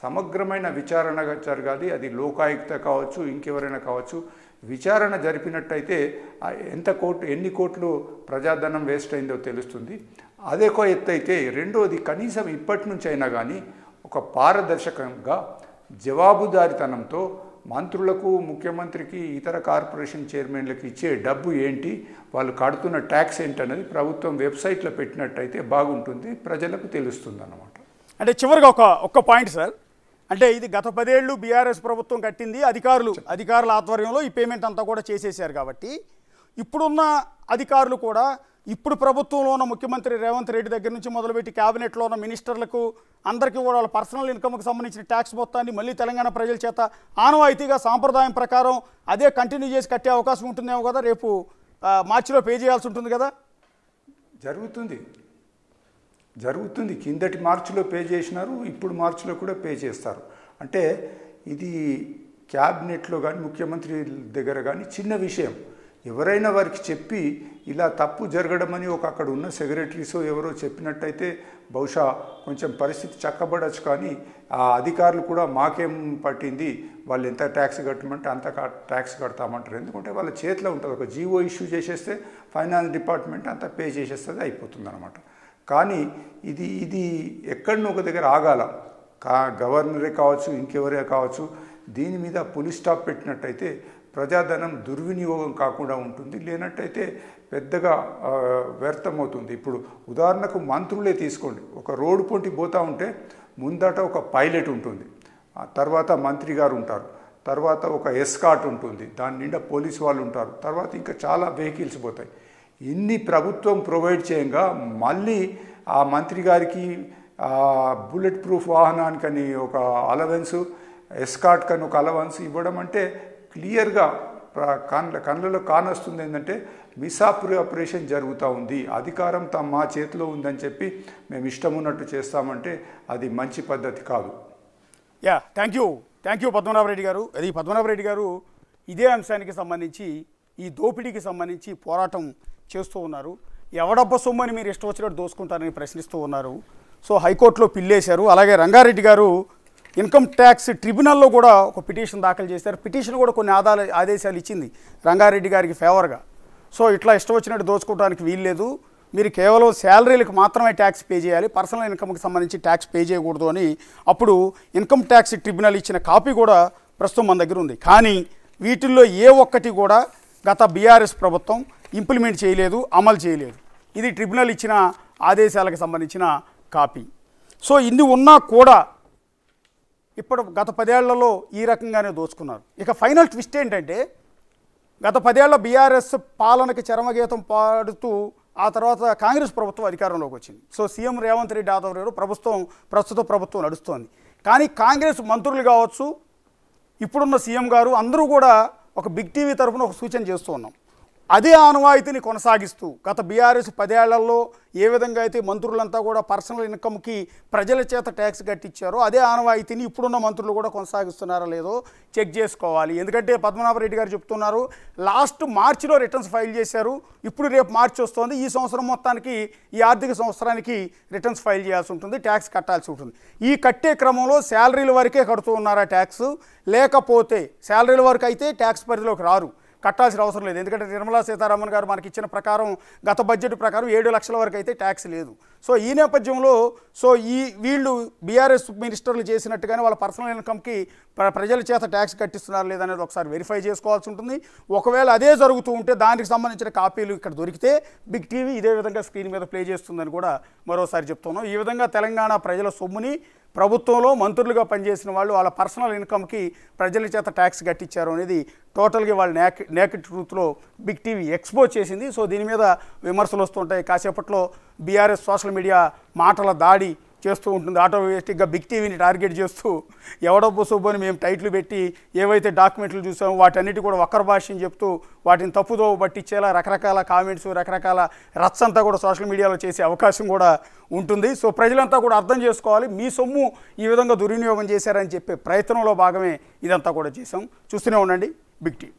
సమగ్రమైన విచారణ జరగాలి. అది లోకాయుక్త కావచ్చు, ఇంకెవరైనా కావచ్చు. విచారణ జరిపినట్టయితే ఎన్ని కోట్లు ప్రజాధనం వేస్ట్ అయిందో తెలుస్తుంది. అదే ఒక ఎత్తు అయితే, రెండోది కనీసం ఇప్పటి నుంచి అయినా కానీ ఒక పారదర్శకంగా జవాబుదారితనంతో మంత్రులకు, ముఖ్యమంత్రికి, ఇతర కార్పొరేషన్ చైర్మన్లకు ఇచ్చే డబ్బు ఏంటి, వాళ్ళు కడుతున్న ట్యాక్స్ ఏంటన్నది ప్రభుత్వం వెబ్సైట్లో పెట్టినట్టయితే బాగుంటుంది, ప్రజలకు తెలుస్తుంది అన్నమాట. అంటే చివరిగా ఒక్క పాయింట్ సార్, అంటే ఇది గత 10 ఏళ్ళు బీఆర్ఎస్ ప్రభుత్వం కట్టింది, అధికారుల ఆధ్వర్యంలో ఈ పేమెంట్ అంతా కూడా చేసేసారు. కాబట్టి ఇప్పుడున్న అధికారులు కూడా ఇప్పుడు ప్రభుత్వంలో ఉన్న ముఖ్యమంత్రి రేవంత్ రెడ్డి దగ్గర నుంచి మొదలుపెట్టి క్యాబినెట్లో ఉన్న మినిస్టర్లకు అందరికీ కూడా వాళ్ళ పర్సనల్ ఇన్కమ్కి సంబంధించిన ట్యాక్స్ మొత్తాన్ని మళ్ళీ తెలంగాణ ప్రజల చేత ఆనవాయితీగా సాంప్రదాయం ప్రకారం అదే కంటిన్యూ చేసి కట్టే అవకాశం ఉంటుందేమో కదా, రేపు మార్చిలో పే చేయాల్సి ఉంటుంది కదా? జరుగుతుంది కిందటి మార్చిలో పే చేసినారు, ఇప్పుడు మార్చిలో కూడా పే చేస్తారు. అంటే ఇది క్యాబినెట్లో కానీ ముఖ్యమంత్రి దగ్గర కానీ చిన్న విషయం. ఎవరైనా వారికి చెప్పి ఇలా తప్పు జరగడమని అక్కడ ఉన్న సెక్రటరీసో ఎవరో చెప్పినట్టయితే బహుశా కొంచెం పరిస్థితి చక్కబడచ్చు. కానీ ఆ అధికారులు కూడా మాకేం పట్టింది, వాళ్ళు ఎంత ట్యాక్స్ కట్టమంటే అంత ట్యాక్స్ కడతామంటారు. ఎందుకంటే వాళ్ళ చేతిలో ఉంటుంది. ఒక జీవో ఇష్యూ చేసేస్తే ఫైనాన్స్ డిపార్ట్మెంట్ అంతా పే చేసేస్తుంది, అయిపోతుంది అనమాట. కానీ ఇది ఎక్కడనో ఒక దగ్గర ఆగాల. గవర్నరే కావచ్చు, ఇంకెవరే కావచ్చు, దీని మీద పులి స్టాప్ పెట్టినట్టయితే ప్రజాధనం దుర్వినియోగం కాకుండా ఉంటుంది. లేనట్టయితే పెద్దగా వ్యర్థమవుతుంది. ఇప్పుడు ఉదాహరణకు మంత్రులే తీసుకోండి. ఒక రోడ్డు పొంటి పోతూ ఉంటే ముందట ఒక పైలట్ ఉంటుంది, తర్వాత మంత్రి గారు ఉంటారు, తర్వాత ఒక ఎస్కాట్ ఉంటుంది, దాని నిండా పోలీసు వాళ్ళు ఉంటారు, తర్వాత ఇంకా చాలా వెహికల్స్ పోతాయి. ఇన్ని ప్రభుత్వం ప్రొవైడ్ చేయంగా మళ్ళీ ఆ మంత్రి గారికి బుల్లెట్ ప్రూఫ్ వాహనానికని ఒక అలవెన్స్, ఎస్కాట్ కని ఒక అలవెన్స్ ఇవ్వడం అంటే క్లియర్గా కళ్ళలో కానొస్తుంది. ఏంటంటే మిస్అప్రోప్రియేషన్ జరుగుతూ ఉంది, అధికారం మా చేతిలో ఉందని చెప్పి మేము ఇష్టం ఉన్నట్టు చేస్తామంటే అది మంచి పద్ధతి కాదు. థ్యాంక్ యూ పద్మనాభరెడ్డి గారు. అది పద్మనాభరెడ్డి గారు ఇదే అంశానికి సంబంధించి, ఈ దోపిడీకి సంబంధించి పోరాటం చేస్తూ ఉన్నారు. ఎవడబ్బ సొమ్మని మీరు ఇష్టం వచ్చినట్టు దోసుకుంటారని ప్రశ్నిస్తూ ఉన్నారు. సో హైకోర్టులో పిల్లేశారు. అలాగే రంగారెడ్డి గారు ఇన్కమ్ ట్యాక్స్ ట్రిబ్యునల్లో కూడా ఒక పిటిషన్ దాఖలు చేశారు. పిటిషన్ కూడా కొన్ని ఆదేశాలు ఇచ్చింది రంగారెడ్డి గారికి ఫేవర్గా. సో ఇట్లా ఇష్టం వచ్చినట్టు దోచుకోవడానికి వీల్లేదు, మీరు కేవలం శాలరీలకు మాత్రమే ట్యాక్స్ పే చేయాలి, పర్సనల్ ఇన్కమ్కి సంబంధించి ట్యాక్స్ పే చేయకూడదు అని అప్పుడు ఇన్కమ్ ట్యాక్స్ ట్రిబ్యునల్ ఇచ్చిన కాపీ కూడా ప్రస్తుతం మన దగ్గర ఉంది. కానీ వీటిల్లో ఏ ఒక్కటి కూడా గత బీఆర్ఎస్ ప్రభుత్వం ఇంప్లిమెంట్ చేయలేదు, అమలు చేయలేదు. ఇది ట్రిబ్యునల్ ఇచ్చిన ఆదేశాలకు సంబంధించిన కాపీ. సో ఇన్ని ఉన్నా కూడా ఇప్పుడు గత 10 ఏళ్లలో ఈ రకంగానే దోచుకున్నారు. ఇక ఫైనల్ ట్విస్ట్ ఏంటంటే, గత 10 ఏళ్ల బీఆర్ఎస్ పాలనకి చరమగీతం పాడుతూ ఆ తర్వాత కాంగ్రెస్ ప్రభుత్వం అధికారంలోకి వచ్చింది. సో సీఎం రేవంత్ రెడ్డి ఆధ్వర్యంలో ప్రస్తుత ప్రభుత్వం నడుస్తోంది. కానీ కాంగ్రెస్ మంత్రులు కావచ్చు, ఇప్పుడున్న సీఎం గారు అందరూ కూడా ఒక బిగ్ టీవీ తరఫున ఒక సూచన చేస్తూ ఉన్నాం. అదే ఆనవాయితీని కొనసాగిస్తూ గత బీఆర్ఎస్ 10 ఏళ్లలో ఏ విధంగా అయితే మంత్రులంతా కూడా పర్సనల్ ఇన్కమ్కి ప్రజల చేత ట్యాక్స్ కట్టించారో అదే ఆనవాయితీని ఇప్పుడున్న మంత్రులు కూడా కొనసాగిస్తున్నారో లేదో చెక్ చేసుకోవాలి. ఎందుకంటే పద్మనాభరెడ్డి గారు చెప్తున్నారు, లాస్ట్ మార్చిలో రిటర్న్స్ ఫైల్ చేశారు, ఇప్పుడు రేపు మార్చి వస్తుంది, ఈ సంవత్సరం మొత్తానికి ఈ ఆర్థిక సంవత్సరానికి రిటర్న్స్ ఫైల్ చేయాల్సి ఉంటుంది, ట్యాక్స్ కట్టాల్సి ఉంటుంది. ఈ కట్టే క్రమంలో శాలరీల వరకే కడుతూ ఉన్నారా ట్యాక్స్, లేకపోతే శాలరీల వరకు అయితే ట్యాక్స్ పరిధిలోకి రారు, కట్టాల్సిన అవసరం లేదు. ఎందుకంటే నిర్మలా సీతారామన్ గారు మనకి ఇచ్చిన ప్రకారం గత బడ్జెట్ ప్రకారం 7 లక్షల వరకు అయితే ట్యాక్స్ లేదు. సో ఈ నేపథ్యంలో వీళ్ళు బీఆర్ఎస్ మినిస్టర్లు చేసినట్టుగానే వాళ్ళ పర్సనల్ ఇన్కమ్కి ప్రజల చేత ట్యాక్స్ కట్టిస్తున్నారు లేదనేది ఒకసారి వెరిఫై చేసుకోవాల్సి ఉంటుంది. ఒకవేళ అదే జరుగుతూ ఉంటే దానికి సంబంధించిన కాపీలు ఇక్కడ దొరికితే బిగ్ టీవీ ఇదే విధంగా స్క్రీన్ మీద ప్లే చేస్తుందని కూడా మరోసారి చెప్తున్నాం. ఈ విధంగా తెలంగాణ ప్రజల సొమ్ముని ప్రభుత్వంలో మంత్రులుగా పనిచేసిన వాళ్ళు వాళ్ళ పర్సనల్ ఇన్కమ్కి ప్రజల చేత ట్యాక్స్ కట్టించారు అనేది టోటల్గా వాళ్ళు నేకెడ్ ట్రూత్లో బిగ్ టీవీ ఎక్స్పోజ్ చేసింది. సో దీని మీద విమర్శలు వస్తుంటాయి. కాసేపట్లో బీఆర్ఎస్ సోషల్ మీడియా మాటల దాడి చేస్తూ ఉంటుంది. ఆటోమేటిక్గా బిగ్ టీవీని టార్గెట్ చేస్తూ ఎవడబ్బో సుబ్బని మేము టైటిల్ పెట్టి ఏవైతే డాక్యుమెంట్లు చూసామో వాటన్నిటి కూడా వక్ర భాష్యం చెప్తూ వాటిని తప్పుదో పట్టించేలా రకరకాల కామెంట్స్, రకరకాల రచ్చంతా కూడా సోషల్ మీడియాలో చేసే అవకాశం కూడా ఉంటుంది. సో ప్రజలంతా కూడా అర్థం చేసుకోవాలి, మీ సొమ్ము ఈ విధంగా దుర్వినియోగం చేశారని చెప్పే ప్రయత్నంలో భాగమే ఇదంతా కూడా చేసాం. చూస్తూనే ఉండండి బిగ్ టీవీ.